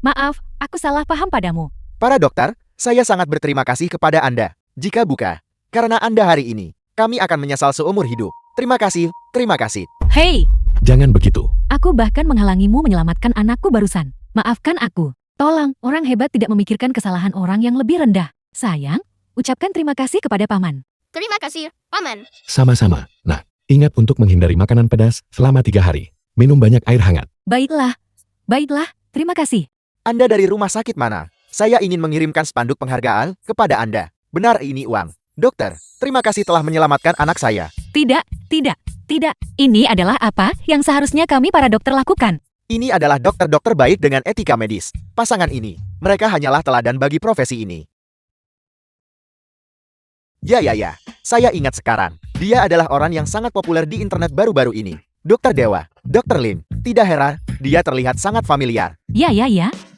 maaf, aku salah paham padamu. Para dokter, saya sangat berterima kasih kepada Anda. Jika bukan karena Anda hari ini, kami akan menyesal seumur hidup. Terima kasih, terima kasih. Hei, Jangan begitu. aku bahkan menghalangimu menyelamatkan anakku barusan. Maafkan aku. Tolong, orang hebat tidak memikirkan kesalahan orang yang lebih rendah. Sayang, ucapkan terima kasih kepada paman. Terima kasih, Paman. Sama-sama. Nah, ingat untuk menghindari makanan pedas selama 3 hari. Minum banyak air hangat. Baiklah, terima kasih. Anda dari rumah sakit mana? Saya ingin mengirimkan spanduk penghargaan kepada Anda. Benar ini uang. Dokter, terima kasih telah menyelamatkan anak saya. Tidak. Ini adalah apa yang seharusnya kami para dokter lakukan. Ini adalah dokter-dokter baik dengan etika medis. Pasangan ini, mereka hanyalah teladan bagi profesi ini. Ya. Saya ingat sekarang. Dia adalah orang yang sangat populer di internet baru-baru ini. Dokter Dewa, Dokter Lin. Tidak heran, dia terlihat sangat familiar. Ya,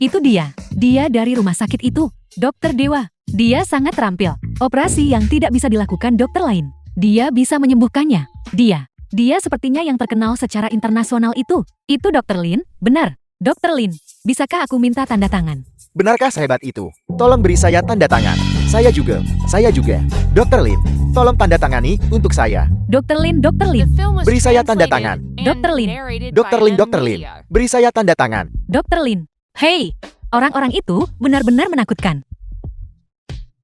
itu dia. Dia dari rumah sakit itu. Dokter Dewa. Dia sangat terampil. Operasi yang tidak bisa dilakukan dokter lain. Dia bisa menyembuhkannya. Dia sepertinya yang terkenal secara internasional itu. Itu Dokter Lin, benar. Dokter Lin, bisakah aku minta tanda tangan? Benarkah sehebat itu? Tolong beri saya tanda tangan. Saya juga. Dokter Lin, tolong tanda tangani untuk saya. Dokter Lin. Beri saya tanda tangan. Dr. Lin. Dokter Lin, beri saya tanda tangan. Dokter Lin. Hei, orang-orang itu benar-benar menakutkan.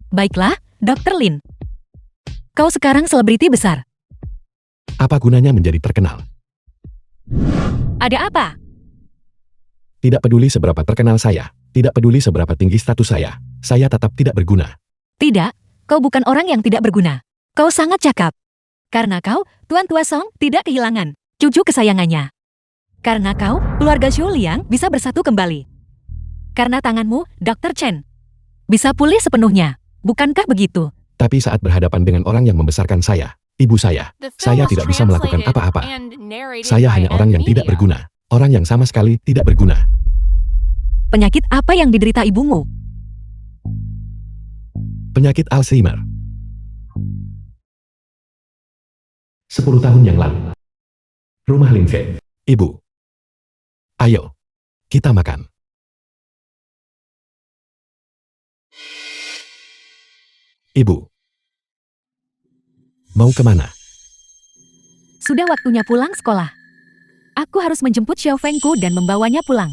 Baiklah, Dokter Lin. Kau sekarang selebriti besar. Apa gunanya menjadi terkenal? Ada apa? Tidak peduli seberapa terkenal saya. Tidak peduli seberapa tinggi status saya tetap tidak berguna. Tidak, kau bukan orang yang tidak berguna. Kau sangat cakap. Karena kau, Tuan Tua Song, tidak kehilangan cucu kesayangannya. Karena kau, keluarga Xu Liang bisa bersatu kembali. Karena tanganmu, Dr. Chen, bisa pulih sepenuhnya. Bukankah begitu? Tapi saat berhadapan dengan orang yang membesarkan saya, ibu saya tidak bisa melakukan apa-apa. Saya hanya orang yang tidak berguna. Orang yang sama sekali tidak berguna. Penyakit apa yang diderita ibumu? Penyakit Alzheimer. 10 tahun yang lalu. Rumah Lin Feng. Ibu. Ayo. Kita makan. Ibu. Mau kemana? Sudah waktunya pulang sekolah. Aku harus menjemput Xiao Fengku dan membawanya pulang.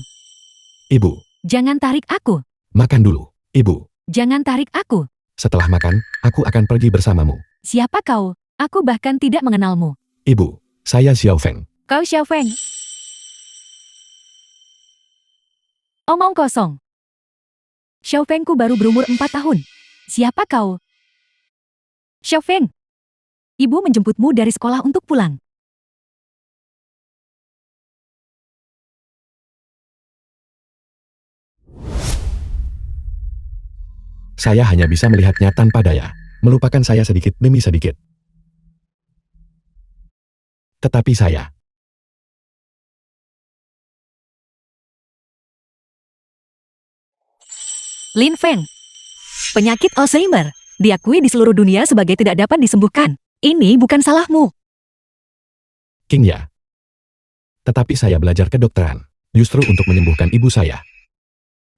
Ibu. Jangan tarik aku. Makan dulu. Ibu. Jangan tarik aku. Setelah makan, aku akan pergi bersamamu. Siapa kau? Aku bahkan tidak mengenalmu. Ibu. Saya Xiao Feng. Kau Xiao Feng. Omong kosong. Xiao Fengku baru berumur 4 tahun. Siapa kau? Xiao Feng. Ibu menjemputmu dari sekolah untuk pulang. Saya hanya bisa melihatnya tanpa daya, melupakan saya sedikit demi sedikit. Tetapi saya, Lin Feng. Penyakit Alzheimer diakui di seluruh dunia sebagai tidak dapat disembuhkan. Ini bukan salahmu. King ya. Tetapi saya belajar kedokteran, justru untuk menyembuhkan ibu saya.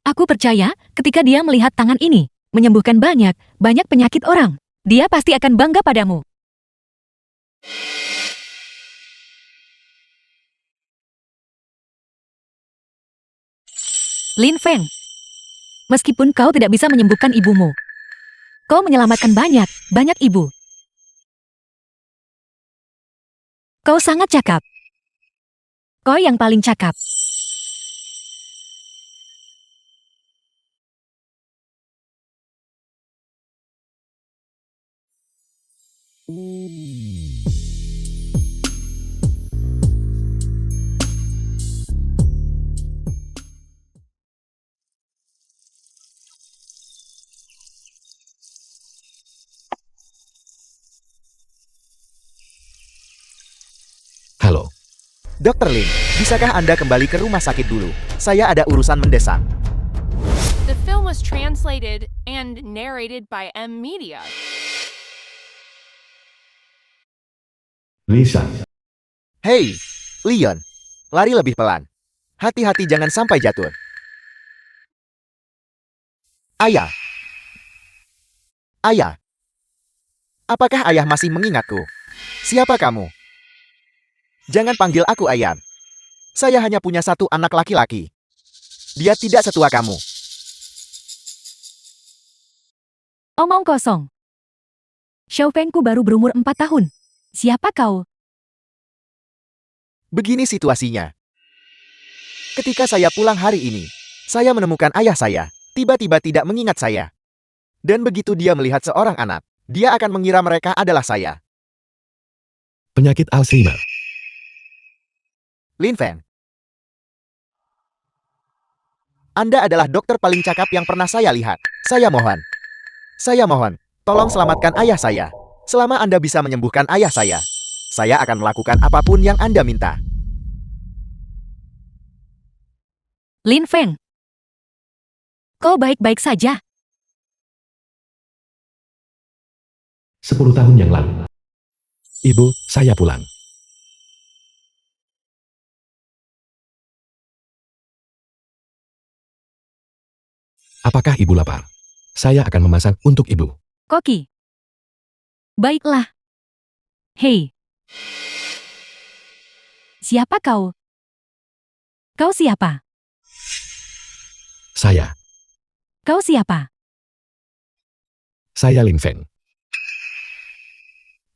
Aku percaya ketika dia melihat tangan ini, menyembuhkan banyak penyakit orang. Dia pasti akan bangga padamu. Lin Feng. Meskipun kau tidak bisa menyembuhkan ibumu, kau menyelamatkan banyak ibu. Kau sangat cakap. Kau yang paling cakap. Halo, Dr. Lin, bisakah Anda kembali ke rumah sakit dulu? Saya ada urusan mendesak. The film was translated and narrated by M Media. Lisa. Hei, Leon, lari lebih pelan. Hati-hati jangan sampai jatuh. Ayah. Ayah. Apakah ayah masih mengingatku? Siapa kamu? Jangan panggil aku ayah. Saya hanya punya satu anak laki-laki. Dia tidak setua kamu. Omong kosong. Xiaofengku baru berumur 4 tahun. Siapa kau? Begini situasinya. Ketika saya pulang hari ini, saya menemukan ayah saya, tiba-tiba tidak mengingat saya. Dan begitu dia melihat seorang anak, dia akan mengira mereka adalah saya. Penyakit Alzheimer. Lin Feng. Anda adalah dokter paling cakap yang pernah saya lihat. Saya mohon, tolong selamatkan ayah saya. Selama Anda bisa menyembuhkan ayah saya akan melakukan apapun yang Anda minta. Lin Feng. Kau baik-baik saja. 10 tahun yang lalu. Ibu, saya pulang. Apakah ibu lapar? Saya akan memasak untuk ibu. Koki. Baiklah. Hei. Siapa kau? Kau siapa? Saya. Kau siapa? Saya Lin Feng.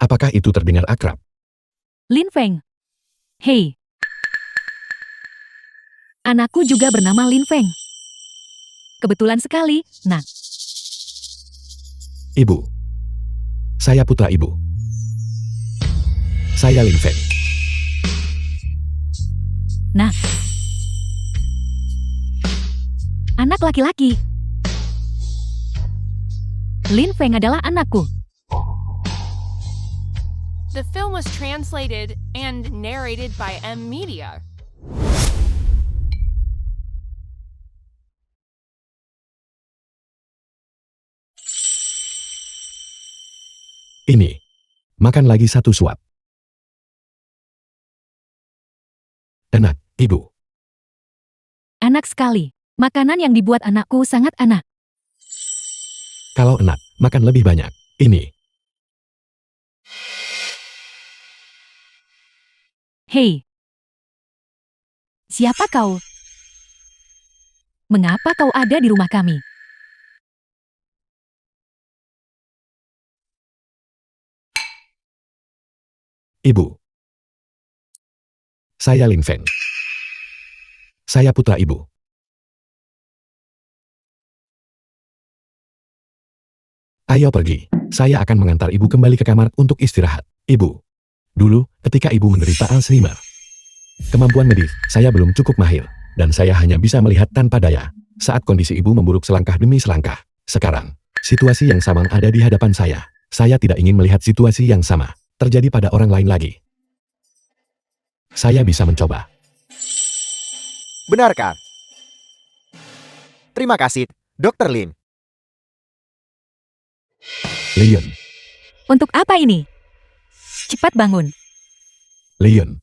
Apakah itu terdengar akrab? Lin Feng. Hei. Anakku juga bernama Lin Feng. Kebetulan sekali, nak. Ibu. Saya putra ibu. Saya Lin Feng. Nah. Anak laki-laki. Lin Feng adalah anakku. The film was translated and narrated by M Media. Ini. Makan lagi satu suap. Enak, ibu. Enak sekali. Makanan yang dibuat anakku sangat enak. Kalau enak, makan lebih banyak. Ini. Hei. Siapa kau? Mengapa kau ada di rumah kami? Ibu. Saya Lin Feng. Saya putra ibu. Ayo pergi. Saya akan mengantar ibu kembali ke kamar untuk istirahat. Ibu. Dulu, ketika ibu menderita Alzheimer. Kemampuan medis, saya belum cukup mahir. Dan saya hanya bisa melihat tanpa daya. Saat kondisi ibu memburuk selangkah demi selangkah. Sekarang, Situasi yang sama ada di hadapan saya. Saya tidak ingin melihat situasi yang sama terjadi pada orang lain lagi. Saya bisa mencoba. Benarkah? Terima kasih, Dr. Lin. Leon, Untuk apa ini? Cepat bangun. Leon.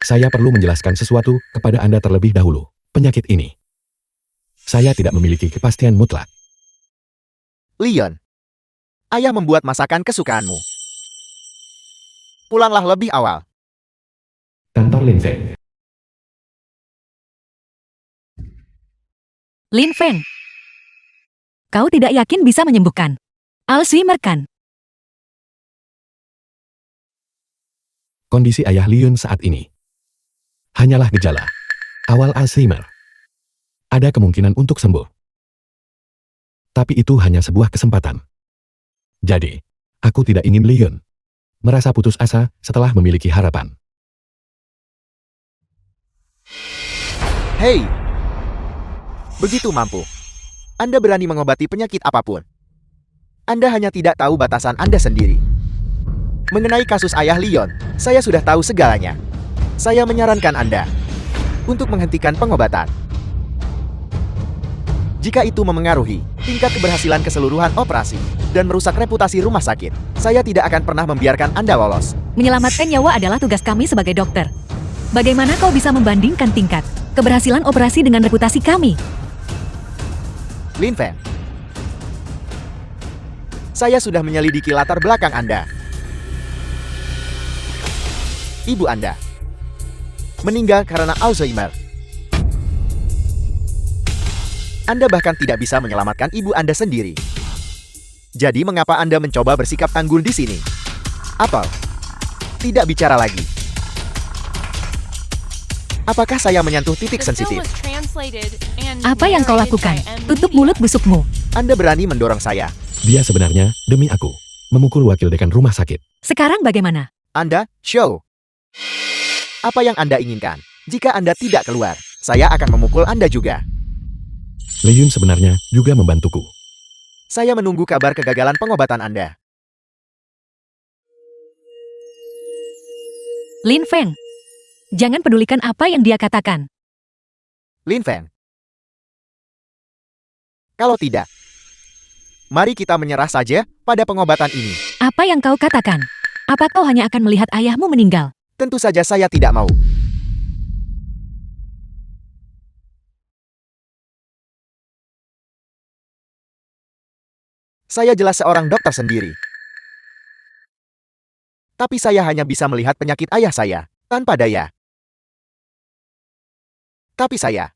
Saya perlu menjelaskan sesuatu kepada Anda terlebih dahulu. Penyakit ini. Saya tidak memiliki kepastian mutlak. Leon, ayah membuat masakan kesukaanmu. Pulanglah lebih awal. Kantor Linfeng. Lin Feng. Kau tidak yakin bisa menyembuhkan Alzheimer kan? Kondisi ayah Leon saat ini hanyalah gejala awal Alzheimer. Ada kemungkinan untuk sembuh. Tapi itu hanya sebuah kesempatan. Jadi, aku tidak ingin Leon merasa putus asa setelah memiliki harapan. Hei! Begitu mampu. Anda berani mengobati penyakit apapun. Anda hanya tidak tahu batasan Anda sendiri. Mengenai kasus ayah Leon, saya sudah tahu segalanya. Saya menyarankan Anda untuk menghentikan pengobatan. Jika itu memengaruhi tingkat keberhasilan keseluruhan operasi dan merusak reputasi rumah sakit, saya tidak akan pernah membiarkan Anda lolos. Menyelamatkan nyawa adalah tugas kami sebagai dokter. Bagaimana kau bisa membandingkan tingkat keberhasilan operasi dengan reputasi kami? Lin Feng, saya sudah menyelidiki latar belakang Anda. Ibu Anda meninggal karena Alzheimer. Anda bahkan tidak bisa menyelamatkan ibu Anda sendiri. Jadi mengapa Anda mencoba bersikap tangguh di sini? Apel, tidak bicara lagi. Apakah saya menyentuh titik The film sensitif? was translated and Apa yang kau narrated lakukan? by M. Tutup Media. mulut busukmu. Anda berani mendorong saya. Dia sebenarnya, demi aku, memukul wakil dekan rumah sakit. Sekarang bagaimana? Anda, show. Apa yang Anda inginkan? Jika Anda tidak keluar, saya akan memukul Anda juga. Leon sebenarnya juga membantuku. Saya menunggu kabar kegagalan pengobatan Anda. Lin Feng. Jangan pedulikan apa yang dia katakan. Lin Feng. Kalau tidak, mari kita menyerah saja pada pengobatan ini. Apa yang kau katakan? Apa kau hanya akan melihat ayahmu meninggal? Tentu saja saya tidak mau. Saya jelas seorang dokter sendiri. Tapi saya hanya bisa melihat penyakit ayah saya, tanpa daya. Tapi saya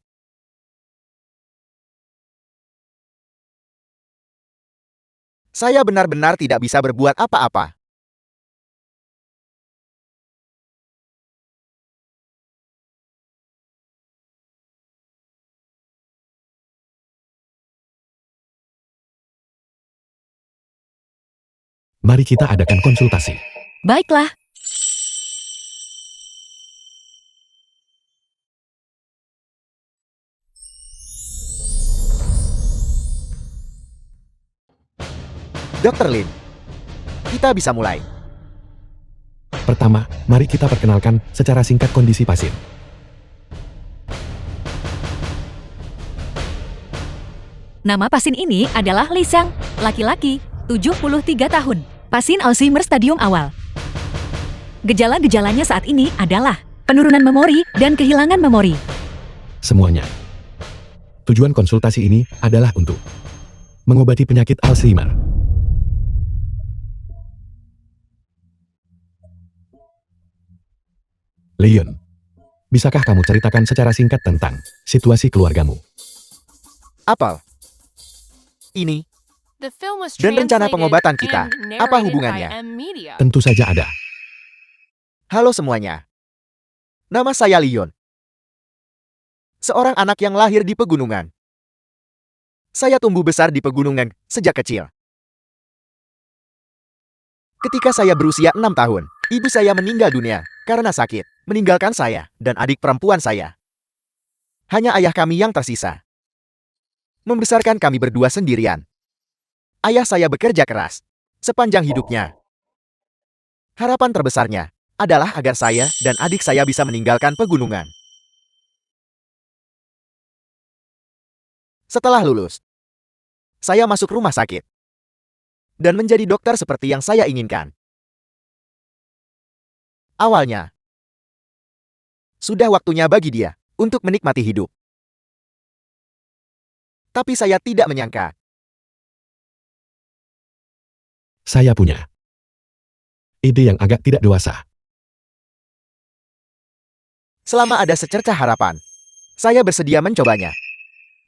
benar-benar tidak bisa berbuat apa-apa. Mari kita adakan konsultasi. Baiklah. Dr. Lin, kita bisa mulai. Pertama, mari kita perkenalkan secara singkat kondisi pasien. Nama pasien ini adalah Li Xiang, laki-laki, 73 tahun. Pasien Alzheimer stadium awal. Gejala-gejalanya saat ini adalah penurunan memori dan kehilangan memori. Semuanya. Tujuan konsultasi ini adalah untuk mengobati penyakit Alzheimer. Leon, bisakah kamu ceritakan secara singkat tentang situasi keluargamu? Apel. Ini The film was dan rencana translated pengobatan kita, and apa narrated hubungannya? by M. Media. Tentu saja ada. Halo semuanya. Nama saya Leon. Seorang anak yang lahir di pegunungan. Saya tumbuh besar di pegunungan sejak kecil. Ketika saya berusia 6 tahun, ibu saya meninggal dunia karena sakit, meninggalkan saya dan adik perempuan saya. Hanya ayah kami yang tersisa. Membesarkan kami berdua sendirian. Ayah saya bekerja keras sepanjang hidupnya. Harapan terbesarnya adalah agar saya dan adik saya bisa meninggalkan pegunungan. Setelah lulus, saya masuk rumah sakit dan menjadi dokter seperti yang saya inginkan. Awalnya, sudah waktunya bagi dia untuk menikmati hidup. Tapi saya tidak menyangka. Saya punya ide yang agak tidak dewasa. Selama ada secercah harapan, saya bersedia mencobanya.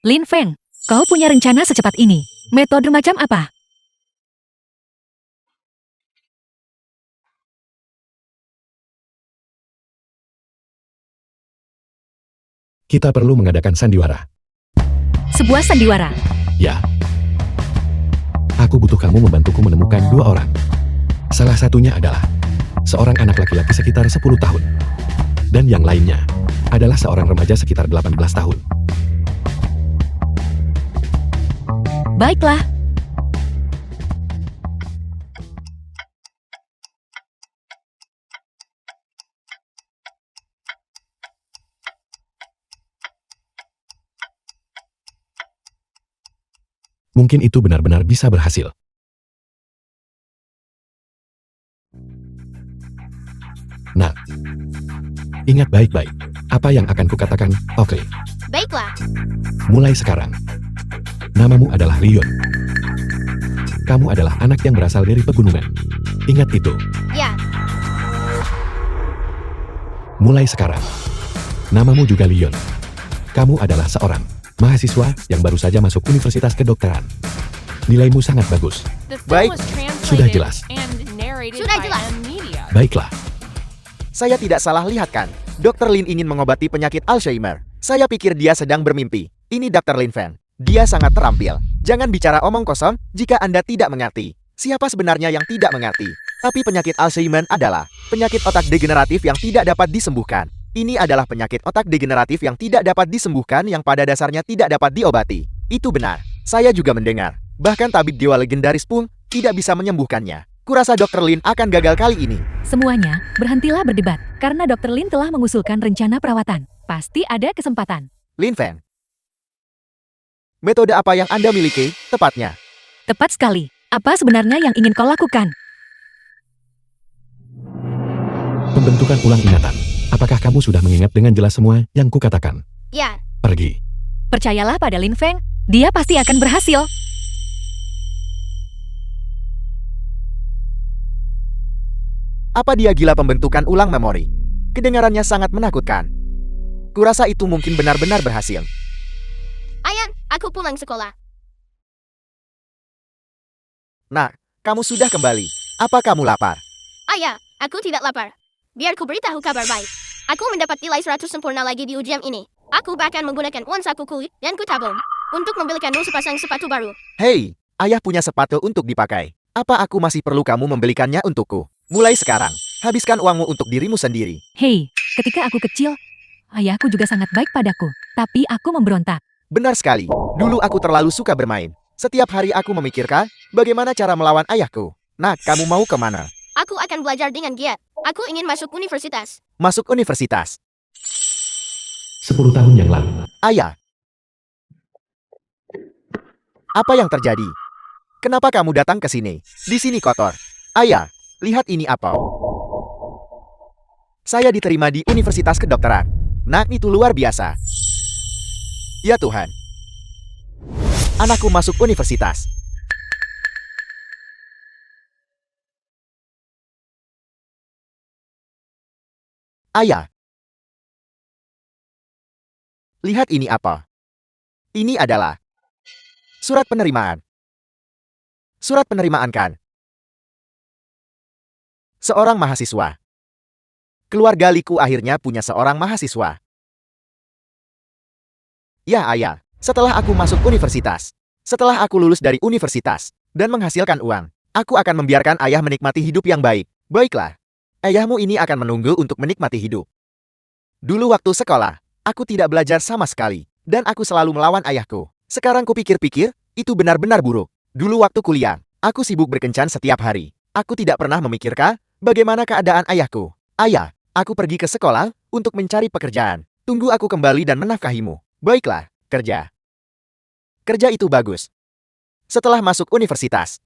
Lin Feng, kau punya rencana secepat ini. Metode macam apa? Kita perlu mengadakan sandiwara. Sebuah sandiwara. Ya. Aku butuh kamu membantuku menemukan 2 orang. Salah satunya adalah seorang anak laki-laki sekitar 10 tahun. Dan yang lainnya adalah seorang remaja sekitar 18 tahun. Baiklah. Mungkin itu benar-benar bisa berhasil. Nah, ingat baik-baik apa yang akan kukatakan, oke? Baiklah. Mulai sekarang, namamu adalah Leon. Kamu adalah anak yang berasal dari pegunungan. Ingat itu. Ya. Mulai sekarang, namamu juga Leon. Kamu adalah seorang mahasiswa yang baru saja masuk Universitas Kedokteran. Nilaimu sangat bagus. The film Baik. was translated Sudah jelas. and narrated Sudah by jelas. Media. Baiklah, Saya tidak salah lihat kan? Dr. Lin ingin mengobati penyakit Alzheimer. Saya pikir dia sedang bermimpi. Ini Dr. Lin Feng. Dia sangat terampil. Jangan bicara omong kosong jika Anda tidak mengerti. Siapa sebenarnya yang tidak mengerti? Tapi penyakit Alzheimer adalah penyakit otak degeneratif yang tidak dapat disembuhkan. Ini adalah penyakit otak degeneratif yang tidak dapat disembuhkan yang pada dasarnya tidak dapat diobati. Itu benar. Saya juga mendengar. Bahkan tabib dewa legendaris pun tidak bisa menyembuhkannya. Kurasa Dr. Lin akan gagal kali ini. Semuanya, berhentilah berdebat. Karena Dr. Lin telah mengusulkan rencana perawatan. Pasti ada kesempatan. Lin Feng. Metode apa yang Anda miliki, tepatnya? Tepat sekali. Apa sebenarnya yang ingin kau lakukan? pembentukan ulang ingatan. Apakah kamu sudah mengingat dengan jelas semua yang kukatakan? Ya. Pergi. Percayalah pada Lin Feng, dia pasti akan berhasil. Apa dia gila pembentukan ulang memori? Kedengarannya sangat menakutkan. Kurasa itu mungkin benar-benar berhasil. Ayan, aku pulang sekolah. Nah, kamu sudah kembali. Apa kamu lapar? Ayah, aku tidak lapar. Biar ku beritahu kabar baik. Aku mendapat nilai 100 sempurna lagi di ujian ini. Aku bahkan menggunakan uang sakuku dan ku tabung untuk membelikanmu sepasang sepatu baru. Hei, ayah punya sepatu untuk dipakai. Apa aku masih perlu kamu membelikannya untukku? Mulai sekarang, habiskan uangmu untuk dirimu sendiri. Hei, ketika aku kecil, ayahku juga sangat baik padaku. Tapi aku memberontak. Benar sekali, dulu aku terlalu suka bermain. Setiap hari aku memikirkan bagaimana cara melawan ayahku. Nah, kamu mau kemana? Aku akan belajar dengan giat. Aku ingin masuk universitas. Masuk universitas. 10 tahun yang lalu. Ayah. Apa yang terjadi? Kenapa kamu datang ke sini? Di sini kotor. Ayah, lihat ini apa? Saya diterima di Universitas Kedokteran. Nah, itu luar biasa. Ya Tuhan. Anakku masuk universitas. Ayah. Lihat ini apa? Ini adalah surat penerimaan. Surat penerimaan kan? Seorang mahasiswa. Keluarga Liku akhirnya punya seorang mahasiswa. Ya ayah, setelah aku masuk universitas, setelah aku lulus dari universitas, dan menghasilkan uang, aku akan membiarkan ayah menikmati hidup yang baik. Baiklah, ayahmu ini akan menunggu untuk menikmati hidup. Dulu waktu sekolah, aku tidak belajar sama sekali, dan aku selalu melawan ayahku. Sekarang kupikir-pikir, itu benar-benar buruk. Dulu waktu kuliah, aku sibuk berkencan setiap hari. Aku tidak pernah memikirkan bagaimana keadaan ayahku. Ayah, aku pergi ke sekolah untuk mencari pekerjaan. Tunggu aku kembali dan menafkahimu. Baiklah, kerja. Kerja itu bagus. Setelah masuk universitas,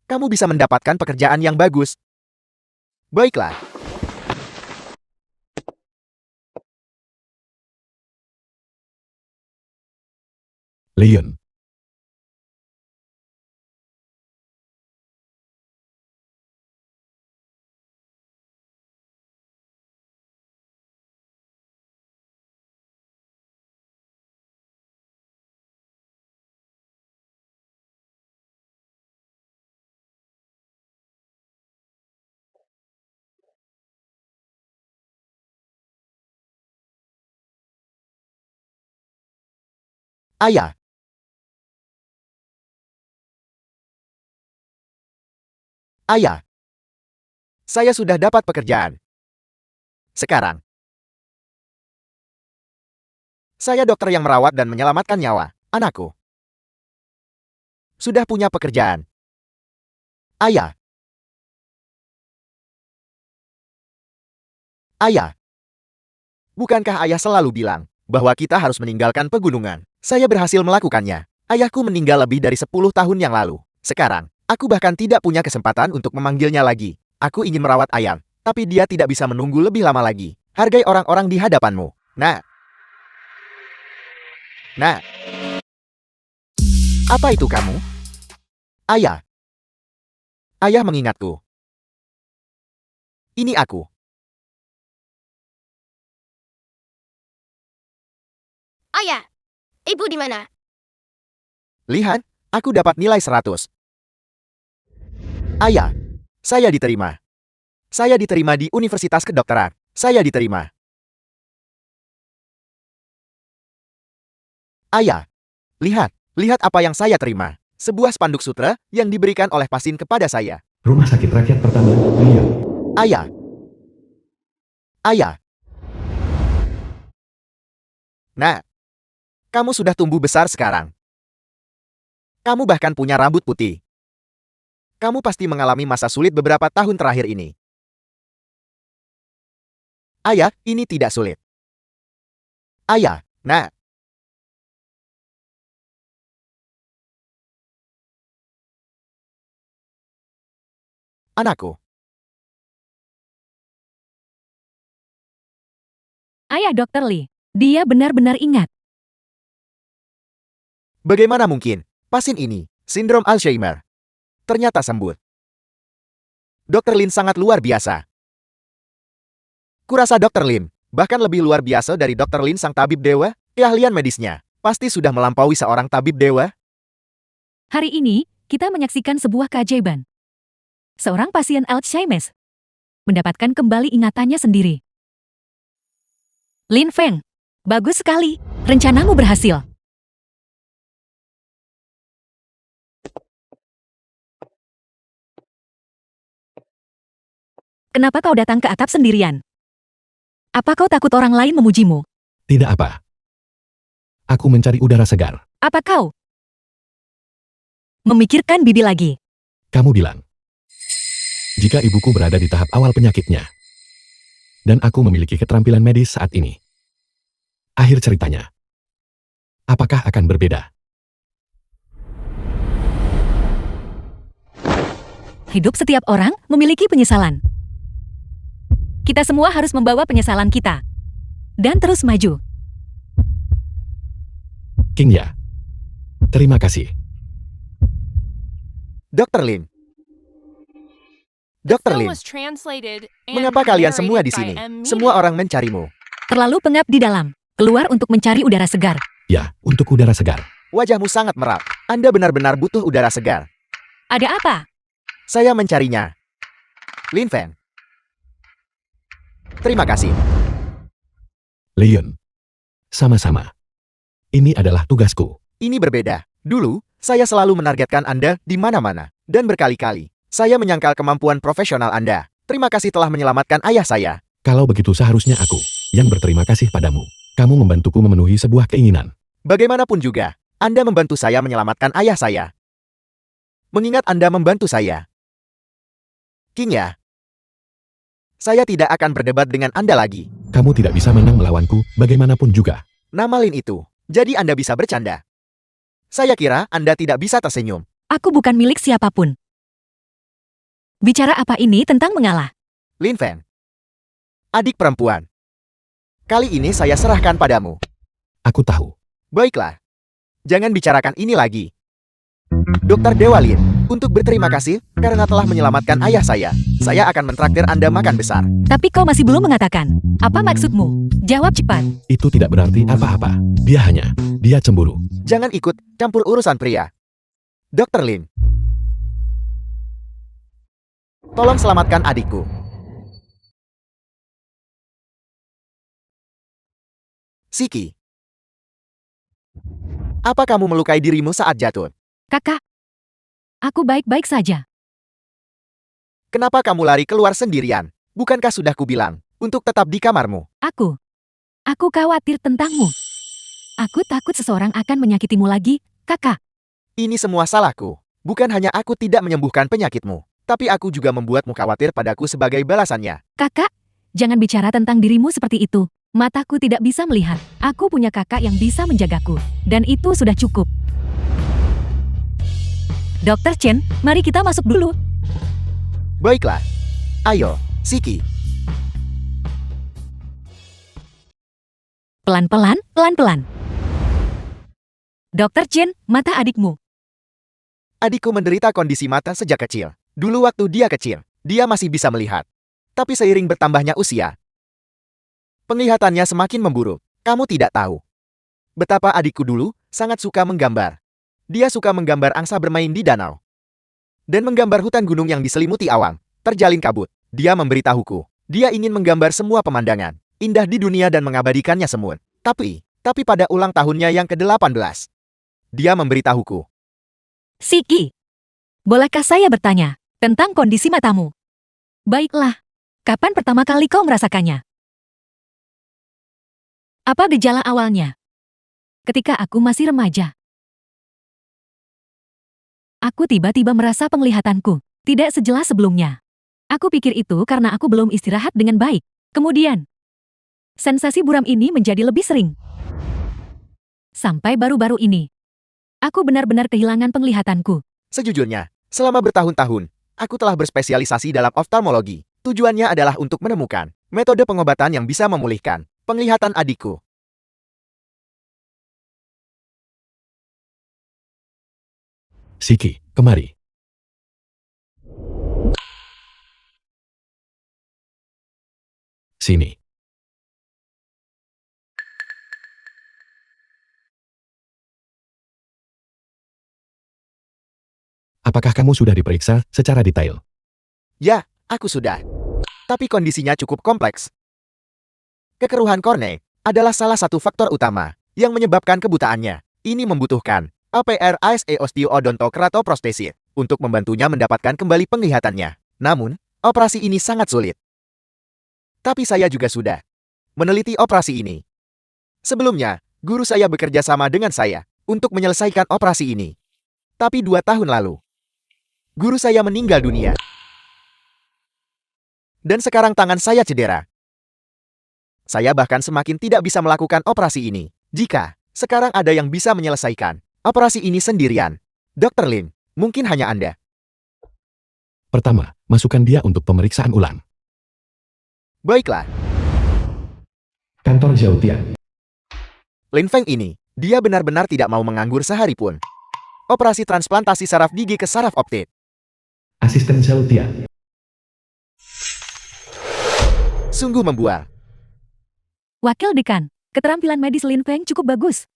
kamu bisa mendapatkan pekerjaan yang bagus. Baiklah. Leon. Ayah. Ayah. Saya sudah dapat pekerjaan. Sekarang, saya dokter yang merawat dan menyelamatkan nyawa anakku. Sudah punya pekerjaan. Ayah. Ayah. Bukankah ayah selalu bilang bahwa kita harus meninggalkan pegunungan? Saya berhasil melakukannya. Ayahku meninggal lebih dari 10 tahun yang lalu. Sekarang, aku bahkan tidak punya kesempatan untuk memanggilnya lagi. Aku ingin merawat ayam, tapi dia tidak bisa menunggu lebih lama lagi. Hargai orang-orang di hadapanmu. Nah. Apa itu kamu? Ayah. Ayah mengingatku. Ini aku. Ayah, ibu di mana? Lihat, aku dapat nilai 100. Ayah, saya diterima. Saya diterima di Universitas Kedokteran. Saya diterima. Ayah, lihat apa yang saya terima. Sebuah spanduk sutra yang diberikan oleh pasien kepada saya. Rumah sakit rakyat pertama, Leon. Ayah. Ayah. Nah, kamu sudah tumbuh besar sekarang. Kamu bahkan punya rambut putih. Kamu pasti mengalami masa sulit beberapa tahun terakhir ini. Ayah, ini tidak sulit. Ayah, nah. Anakku. Ayah Dr. Lee, dia benar-benar ingat. Bagaimana mungkin? Pasien ini, sindrom Alzheimer. Ternyata sembuh. Dr. Lin sangat luar biasa. Kurasa Dr. Lin, bahkan lebih luar biasa dari Dr. Lin sang tabib dewa, keahlian medisnya pasti sudah melampaui seorang tabib dewa. Hari ini, kita menyaksikan sebuah keajaiban. Seorang pasien Alzheimer mendapatkan kembali ingatannya sendiri. Lin Feng, bagus sekali. Rencanamu berhasil. Kenapa kau datang ke atap sendirian? Apa kau takut orang lain memujimu? Tidak apa. Aku mencari udara segar. Apa kau memikirkan bibi lagi? Kamu bilang. Jika ibuku berada di tahap awal penyakitnya. Dan aku memiliki keterampilan medis saat ini. Akhir ceritanya. Apakah akan berbeda? Hidup setiap orang memiliki penyesalan. Kita semua harus membawa penyesalan kita. Dan terus maju. King Ya. Terima kasih. Dr. Lin. The Dr. film Lin, was translated and mengapa kalian semua di narrated sini? by M. Semua Mina. orang mencarimu. Terlalu pengap di dalam. Keluar untuk mencari udara segar. Ya, untuk udara segar. Wajahmu sangat merah. Anda benar-benar butuh udara segar. Ada apa? Saya mencarinya. Lin Feng. Terima kasih. Leon. Sama-sama. Ini adalah tugasku. Ini berbeda. Dulu, saya selalu menargetkan Anda di mana-mana. Dan berkali-kali, saya menyangkal kemampuan profesional Anda. Terima kasih telah menyelamatkan ayah saya. Kalau begitu seharusnya aku yang berterima kasih padamu. Kamu membantuku memenuhi sebuah keinginan. Bagaimanapun juga, Anda membantu saya menyelamatkan ayah saya. mengingat Anda membantu saya. King ya. Saya tidak akan berdebat dengan Anda lagi. Kamu tidak bisa menang melawanku, bagaimanapun juga. Nama Lin itu. Jadi Anda bisa bercanda. Saya kira Anda tidak bisa tersenyum. Aku bukan milik siapapun. Bicara apa ini tentang mengalah? Lin Feng. Adik perempuan. Kali ini saya serahkan padamu. Aku tahu. Baiklah. Jangan bicarakan ini lagi. Dokter Dewa Lin, untuk berterima kasih karena telah menyelamatkan ayah saya akan mentraktir Anda makan besar. Tapi kau masih belum mengatakan. Apa maksudmu? Jawab cepat. Itu tidak berarti apa-apa. Dia cemburu. Jangan ikut campur urusan pria. Dokter Lin. Tolong selamatkan adikku. Siki. Apa kamu melukai dirimu saat jatuh? Kakak. Aku baik-baik saja. Kenapa kamu lari keluar sendirian? Bukankah sudah kubilang untuk tetap di kamarmu? Aku khawatir tentangmu. Aku takut seseorang akan menyakitimu lagi, kakak. Ini semua salahku. Bukan hanya aku tidak menyembuhkan penyakitmu, tapi aku juga membuatmu khawatir padaku sebagai balasannya. Kakak, jangan bicara tentang dirimu seperti itu. Mataku tidak bisa melihat. Aku punya kakak yang bisa menjagaku. Dan itu sudah cukup. Dokter Chen, mari kita masuk dulu. Baiklah. Ayo, Siki. Pelan-pelan, pelan-pelan. Dokter Chen, mata adikmu. Adikku menderita kondisi mata sejak kecil. Dulu waktu dia kecil, dia masih bisa melihat. Tapi seiring bertambahnya usia, penglihatannya semakin memburuk. Kamu tidak tahu betapa adikku dulu sangat suka menggambar. Dia suka menggambar angsa bermain di danau. Dan menggambar hutan gunung yang diselimuti awan, terjalin kabut. Dia memberitahuku, dia ingin menggambar semua pemandangan indah di dunia dan mengabadikannya semua. Tapi pada ulang tahunnya yang ke-18, dia memberitahuku. Siki, bolehkah saya bertanya tentang kondisi matamu? Baiklah, kapan pertama kali kau merasakannya? Apa gejala awalnya? Ketika aku masih remaja. Aku tiba-tiba merasa penglihatanku tidak sejelas sebelumnya. Aku pikir itu karena aku belum istirahat dengan baik. Kemudian, sensasi buram ini menjadi lebih sering. Sampai baru-baru ini, aku benar-benar kehilangan penglihatanku. Sejujurnya, selama bertahun-tahun, aku telah berspesialisasi dalam oftalmologi. Tujuannya adalah untuk menemukan metode pengobatan yang bisa memulihkan penglihatan adikku. Siki, kemari. Sini. Apakah kamu sudah diperiksa secara detail? Ya, aku sudah. Tapi kondisinya cukup kompleks. Kekeruhan kornea adalah salah satu faktor utama yang menyebabkan kebutaannya. Ini membutuhkan OPRASE osteoodontokeratoprostesis untuk membantunya mendapatkan kembali penglihatannya. Namun, operasi ini sangat sulit. Tapi saya juga sudah meneliti operasi ini. Sebelumnya, guru saya bekerja sama dengan saya untuk menyelesaikan operasi ini. Tapi 2 tahun lalu, guru saya meninggal dunia. Dan sekarang tangan saya cedera. Saya bahkan semakin tidak bisa melakukan operasi ini. Jika sekarang ada yang bisa menyelesaikan operasi ini sendirian, Dr. Lin, mungkin hanya Anda. Pertama, masukkan dia untuk pemeriksaan ulang. Baiklah, Kantor Zhaotian. Lin Feng ini, dia benar-benar tidak mau menganggur sehari pun. Operasi transplantasi saraf gigi ke saraf optik. Asisten Zhaotian. Sungguh membual. Wakil Dekan, keterampilan medis Lin Feng cukup bagus.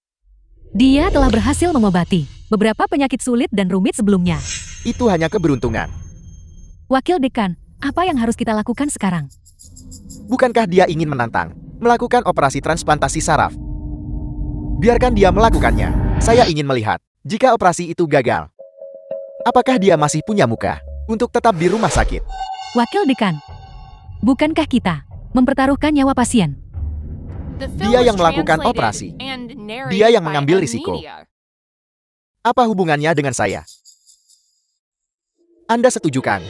Dia telah berhasil mengobati beberapa penyakit sulit dan rumit sebelumnya. Itu hanya keberuntungan. Wakil Dekan, apa yang harus kita lakukan sekarang? Bukankah dia ingin menantang melakukan operasi transplantasi saraf? Biarkan dia melakukannya. Saya ingin melihat jika operasi itu gagal. Apakah dia masih punya muka untuk tetap di rumah sakit? Wakil Dekan, bukankah kita mempertaruhkan nyawa pasien? The film Dia was yang melakukan translated operasi. and narrated Dia yang by mengambil a risiko. media. Apa hubungannya dengan saya? Anda setuju kan?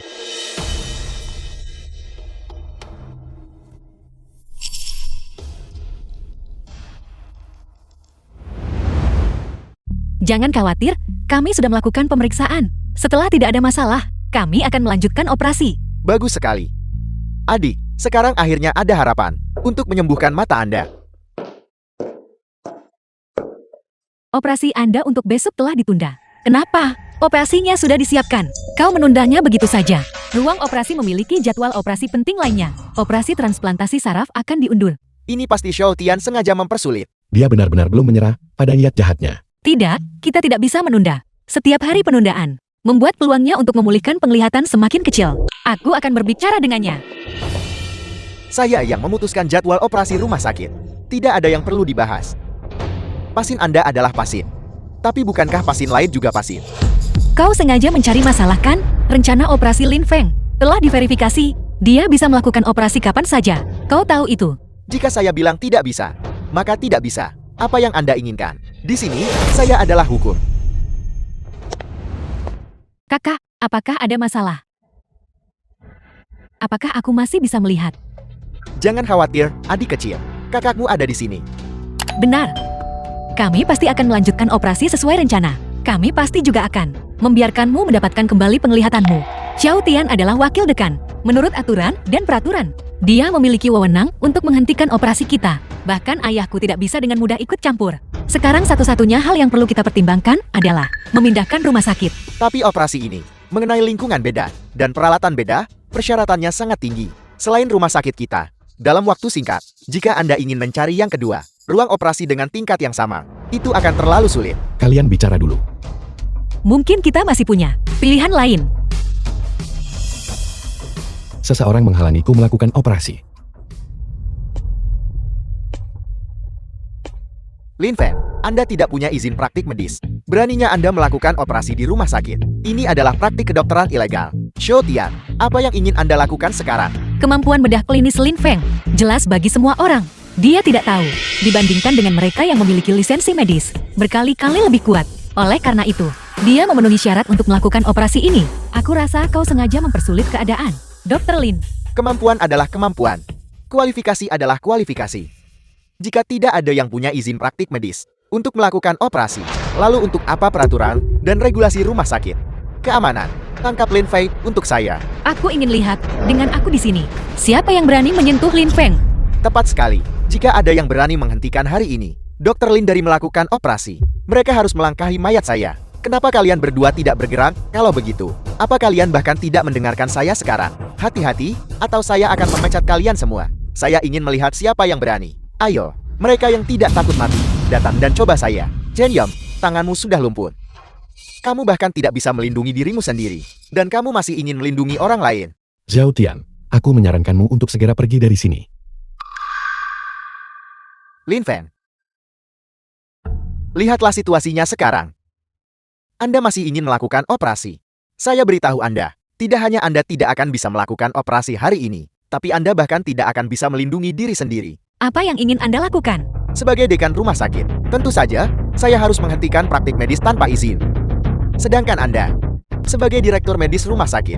Jangan khawatir, kami sudah melakukan pemeriksaan. Setelah tidak ada masalah, kami akan melanjutkan operasi. Bagus sekali. Adik, sekarang akhirnya ada harapan untuk menyembuhkan mata Anda. Operasi Anda untuk besok telah ditunda. Kenapa? Operasinya sudah disiapkan. Kau menundanya begitu saja. Ruang operasi memiliki jadwal operasi penting lainnya. Operasi transplantasi saraf akan diundur. Ini pasti Xiao Tian sengaja mempersulit. Dia benar-benar belum menyerah pada niat jahatnya. Tidak, kita tidak bisa menunda. Setiap hari penundaan membuat peluangnya untuk memulihkan penglihatan semakin kecil. Aku akan berbicara dengannya. Saya yang memutuskan jadwal operasi rumah sakit. Tidak ada yang perlu dibahas. Pasien Anda adalah pasien. Tapi bukankah pasien lain juga pasien? Kau sengaja mencari masalah kan? Rencana operasi Lin Feng telah diverifikasi. Dia bisa melakukan operasi kapan saja. Kau tahu itu. Jika saya bilang tidak bisa, maka tidak bisa. Apa yang Anda inginkan? Di sini, saya adalah hukum. Kakak, apakah ada masalah? Apakah aku masih bisa melihat? Jangan khawatir, adik kecil. Kakakmu ada di sini. Benar. Kami pasti akan melanjutkan operasi sesuai rencana. Kami pasti juga akan membiarkanmu mendapatkan kembali penglihatanmu. Xiao Tian adalah wakil dekan. Menurut aturan dan peraturan, dia memiliki wewenang untuk menghentikan operasi kita. Bahkan ayahku tidak bisa dengan mudah ikut campur. Sekarang satu-satunya hal yang perlu kita pertimbangkan adalah memindahkan rumah sakit. Tapi operasi ini mengenai lingkungan beda dan peralatan beda, persyaratannya sangat tinggi. Selain rumah sakit kita, dalam waktu singkat, jika Anda ingin mencari yang kedua, ruang operasi dengan tingkat yang sama, itu akan terlalu sulit. Kalian bicara dulu. Mungkin kita masih punya pilihan lain. Seseorang menghalangiku melakukan operasi. Lin Feng, Anda tidak punya izin praktik medis. Beraninya Anda melakukan operasi di rumah sakit. Ini adalah praktik kedokteran ilegal. Xiao Tian, apa yang ingin Anda lakukan sekarang? Kemampuan bedah klinis Lin Feng jelas bagi semua orang. Dia tidak tahu, dibandingkan dengan mereka yang memiliki lisensi medis, berkali-kali lebih kuat. Oleh karena itu, dia memenuhi syarat untuk melakukan operasi ini. Aku rasa kau sengaja mempersulit keadaan. Dr. Lin, Kemampuan adalah kemampuan. Kualifikasi adalah kualifikasi. Jika tidak ada yang punya izin praktik medis untuk melakukan operasi, lalu untuk apa peraturan dan regulasi rumah sakit? Keamanan, tangkap Lin Fei untuk saya. aku ingin lihat dengan aku di sini. Siapa yang berani menyentuh Lin Feng? Tepat sekali. Jika ada yang berani menghentikan hari ini, Dr. Lin dari melakukan operasi, mereka harus melangkahi mayat saya. Kenapa kalian berdua tidak bergerak? Kalau begitu, apa kalian bahkan tidak mendengarkan saya sekarang? Hati-hati, atau saya akan memecat kalian semua. Saya ingin melihat siapa yang berani. Ayo, mereka yang tidak takut mati, datang dan coba saya. Chen Yom, tanganmu sudah lumpuh. Kamu bahkan tidak bisa melindungi dirimu sendiri, dan kamu masih ingin melindungi orang lain. Xiao Tian, aku menyarankanmu untuk segera pergi dari sini. Lin Feng, lihatlah situasinya sekarang. Anda masih ingin melakukan operasi. Saya beritahu Anda, tidak hanya Anda tidak akan bisa melakukan operasi hari ini, tapi Anda bahkan tidak akan bisa melindungi diri sendiri. Apa yang ingin Anda lakukan? Sebagai dekan rumah sakit, tentu saja, saya harus menghentikan praktik medis tanpa izin. Sedangkan Anda, sebagai direktur medis rumah sakit,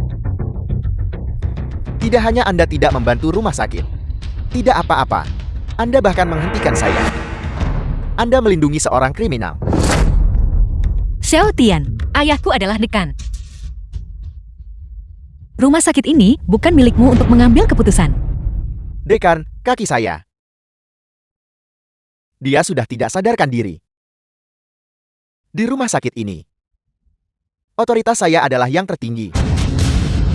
tidak hanya Anda tidak membantu rumah sakit, tidak apa-apa, Anda bahkan menghentikan saya. Anda melindungi seorang kriminal. Xiao Tian, ayahku adalah dekan. Rumah sakit ini bukan milikmu untuk mengambil keputusan. Dekan, kaki saya. Dia sudah tidak sadarkan diri. Di rumah sakit ini, otoritas saya adalah yang tertinggi.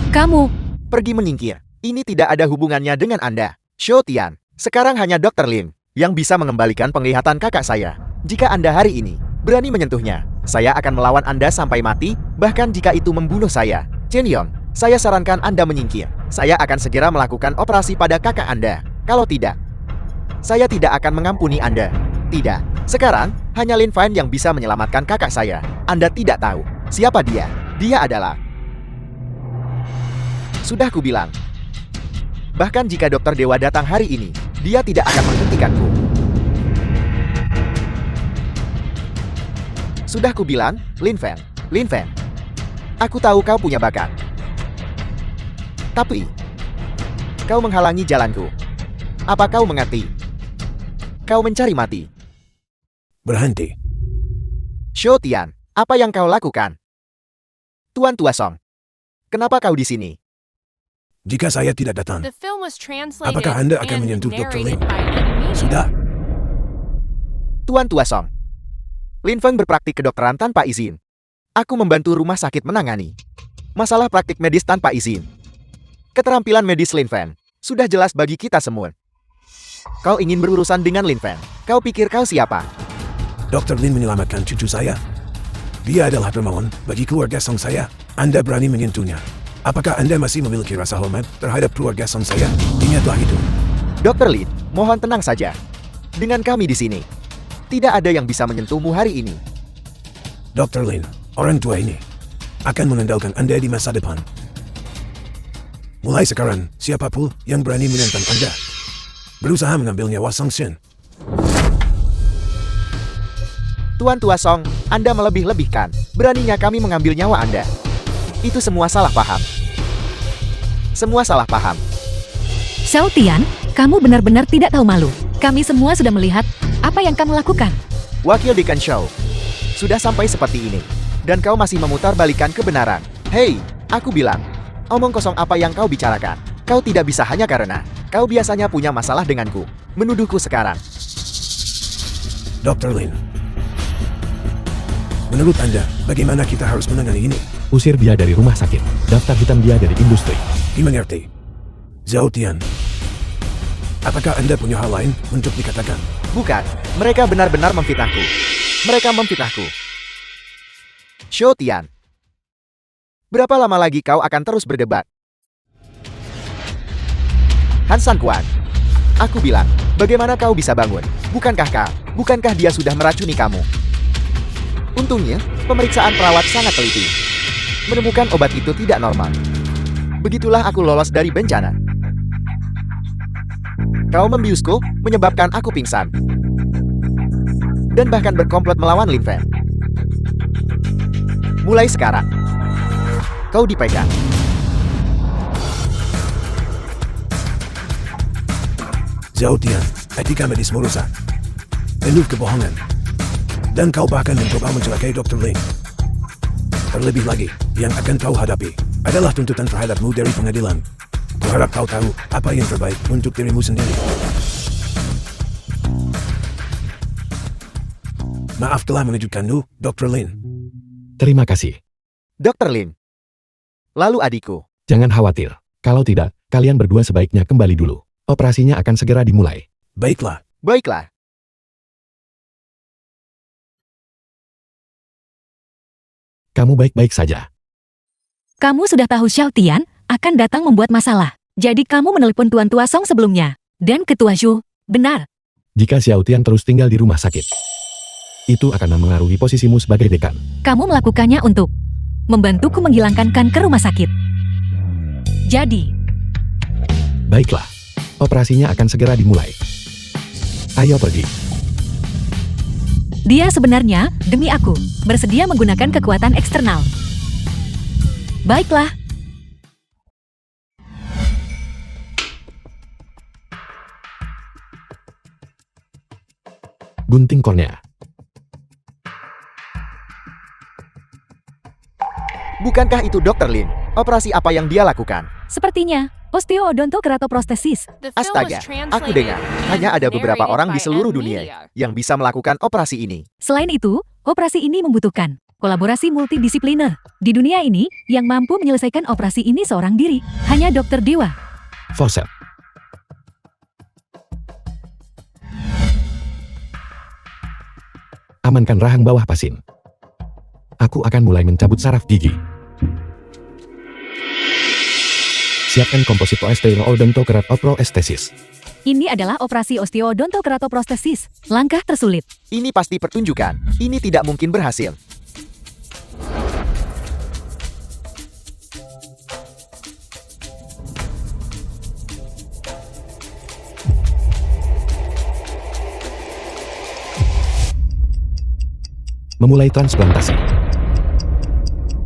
Kamu, Pergi menyingkir. Ini tidak ada hubungannya dengan Anda. Xiao Tian, sekarang hanya Dr. Lin yang bisa mengembalikan penglihatan kakak saya. Jika Anda hari ini berani menyentuhnya, saya akan melawan Anda sampai mati, bahkan jika itu membunuh saya. Chen Yong, saya sarankan Anda menyingkir. Saya akan segera melakukan operasi pada kakak Anda. Kalau tidak, saya tidak akan mengampuni Anda. Tidak. Sekarang, hanya Lin Fan yang bisa menyelamatkan kakak saya. Anda tidak tahu siapa dia. Dia adalah... Sudah kubilang. Bahkan jika Dokter Dewa datang hari ini, dia tidak akan menghentikanku. Sudah kubilang, Lin Fan. Aku tahu kau punya bakat. Tapi, kau menghalangi jalanku. Apa kau mengerti? Kau mencari mati. Berhenti. Shou Tian, apa yang kau lakukan? Tuan Tua Song, kenapa kau di sini? Jika saya tidak datang, The film was translated apakah Anda akan and menyentuh Dr. narrated Lin? by Vietnamese. Sudah. Tuan Tua Song, Lin Feng berpraktik kedokteran tanpa izin. Aku membantu rumah sakit menangani masalah praktik medis tanpa izin. Keterampilan medis Lin Feng sudah jelas bagi kita semua. Kau ingin berurusan dengan Lin Feng? Kau pikir kau siapa? Dr. Lin menyelamatkan cucu saya. Dia adalah dermawan bagi keluarga Song saya. Anda berani menyentuhnya. Apakah Anda masih memiliki rasa hormat terhadap keluarga Song saya? Ingatlah itu. Dr. Lin, mohon tenang saja. Dengan kami di sini, tidak ada yang bisa menyentuhmu hari ini. Dr. Lin, orang tua ini akan mengandalkan Anda di masa depan. Mulai sekarang, siapapun yang berani menentang Anda, berusaha mengambil nyawa Song Shen. Tuan Tua Song, Anda melebih-lebihkan. Beraninya kami mengambil nyawa Anda. Itu semua salah paham. Semua salah paham. Xiao Tian, kamu benar-benar tidak tahu malu. Kami semua sudah melihat apa yang kamu lakukan. Wakil Dekan Show, sudah sampai seperti ini. Dan kau masih memutarbalikkan kebenaran. Hei, aku bilang, omong kosong apa yang kau bicarakan. Kau tidak bisa hanya karena kau biasanya punya masalah denganku. Menuduhku sekarang. Dr. Lin, menurut Anda, bagaimana kita harus menangani ini? Usir dia dari rumah sakit. Daftar hitam dia dari industri. Dimengerti. Zhao Tian, apakah Anda punya hal lain untuk dikatakan? Bukan, mereka benar-benar memfitnahku. Mereka memfitnahku. Shou Tian, berapa lama lagi kau akan terus berdebat? Han San Quan, aku bilang, bagaimana kau bisa bangun? Bukankah dia sudah meracuni kamu? Untungnya, pemeriksaan perawat sangat teliti. Menemukan obat itu tidak normal. Begitulah aku lolos dari bencana. Kau membiusku, menyebabkan aku pingsan. Dan bahkan berkomplot melawan Lin Feng. Mulai sekarang, kau dipegang. Zhao Tian, etika medis merusak. Penuh kebohongan. Dan kau bahkan mencoba mencelakai Dr. Lin. Terlebih lagi, yang akan kau hadapi adalah tuntutan terhadapmu dari pengadilan. Kuharap kau tahu apa yang terbaik untuk dirimu sendiri. Maaf telah mengejutkanmu, Dr. Lin. Terima kasih. Dr. Lin. Lalu adikku. Jangan khawatir. Kalau tidak, kalian berdua sebaiknya kembali dulu. Operasinya akan segera dimulai. Baiklah. Baiklah. Kamu baik-baik saja. Kamu sudah tahu Xiao Tian akan datang membuat masalah. Jadi kamu menelepon Tuan Tua Song sebelumnya. Dan Ketua Zhu, benar. Jika Xiao Tian terus tinggal di rumah sakit, itu akan memengaruhi posisimu sebagai dekan. Kamu melakukannya untuk membantuku menghilangkan kanker rumah sakit. Jadi, Baiklah. Operasinya akan segera dimulai. Ayo pergi. dia sebenarnya, demi aku, bersedia menggunakan kekuatan eksternal. Baiklah. Gunting kornea. Bukankah itu Dr. Lin? Operasi apa yang dia lakukan? Sepertinya, osteoodontokeratoprostesis. The film was Astaga, aku translated dengar and hanya ada beberapa narrated orang di by seluruh Ed dunia Media. yang bisa melakukan operasi ini. Selain itu, operasi ini membutuhkan kolaborasi multidisipliner. Di dunia ini, yang mampu menyelesaikan operasi ini seorang diri, hanya dokter dewa. Forceps. Amankan rahang bawah pasien. Aku akan mulai mencabut saraf gigi. Siapkan komposit osteoodontokeratoprostesis. Ini adalah operasi osteoodontokeratoprostesis, langkah tersulit. Ini pasti pertunjukan. Ini tidak mungkin berhasil. Memulai transplantasi.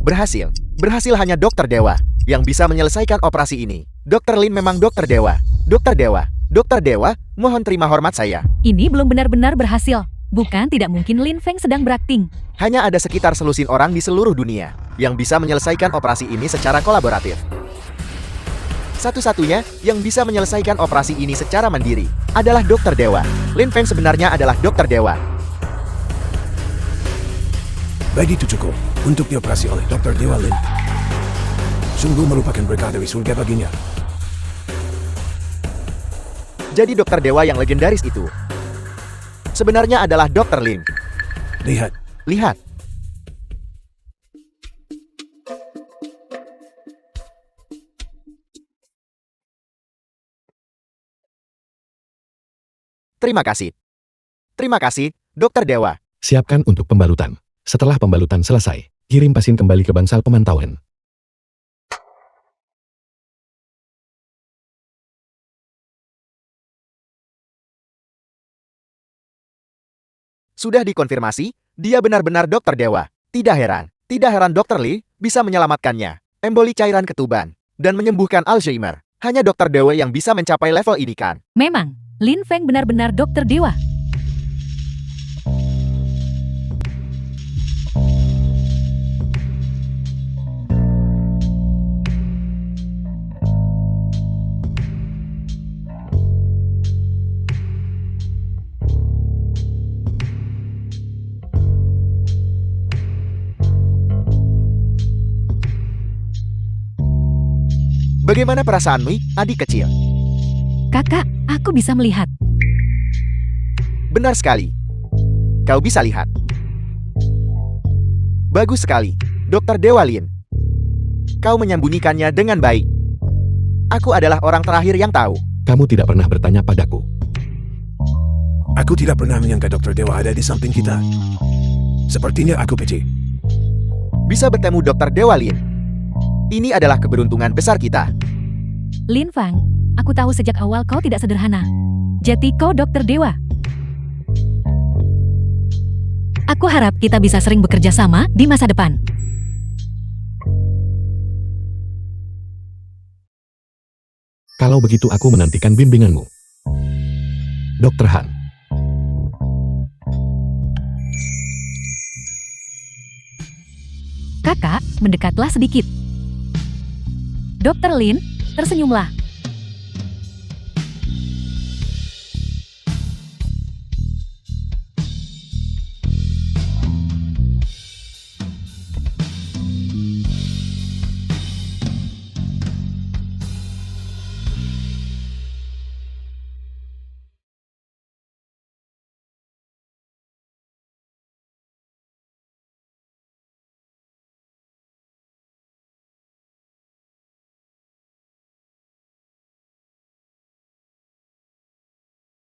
Berhasil. Berhasil hanya dokter dewa. yang bisa menyelesaikan operasi ini. Dr. Lin memang dokter dewa. Dokter dewa. Dokter dewa, mohon terima hormat saya. Ini belum benar-benar berhasil. Bukan tidak mungkin Lin Feng sedang berakting. Hanya ada sekitar selusin orang di seluruh dunia yang bisa menyelesaikan operasi ini secara kolaboratif. Satu-satunya yang bisa menyelesaikan operasi ini secara mandiri adalah dokter dewa. Lin Feng sebenarnya adalah dokter dewa. Begitu cukup untuk dioperasi oleh Dr. Dewa Lin. Sungguh merupakan berkah dari surga baginya. Jadi dokter dewa yang legendaris itu sebenarnya adalah Dr. Lin. Lihat, Lihat. Terima kasih. Terima kasih, Dokter Dewa. Siapkan untuk pembalutan. Setelah pembalutan selesai, kirim pasien kembali ke bangsal pemantauan. Sudah dikonfirmasi, dia benar-benar Dokter Dewa. Tidak heran Dokter Lee bisa menyelamatkannya, emboli cairan ketuban, dan menyembuhkan Alzheimer. Hanya Dokter Dewa yang bisa mencapai level ini kan? Memang, Lin Feng benar-benar dokter dewa. Bagaimana perasaanmu, adik kecil? Kakak, aku bisa melihat. Benar sekali. Kau bisa lihat. Bagus sekali, Dokter Dewa Lin. Kau menyembunyikannya dengan baik. Aku adalah orang terakhir yang tahu. Kamu tidak pernah bertanya padaku. aku tidak pernah menyangka Dr. Dewa ada di samping kita. Sepertinya aku peci. Bisa bertemu Dokter Dewa Lin. Ini adalah keberuntungan besar kita. Lin Fang, aku tahu sejak awal kau tidak sederhana. Jati kau dokter dewa. Aku harap kita bisa sering bekerja sama di masa depan. Kalau begitu aku menantikan bimbinganmu. Dr. Han. Kakak, mendekatlah sedikit. Dokter Lin, tersenyumlah.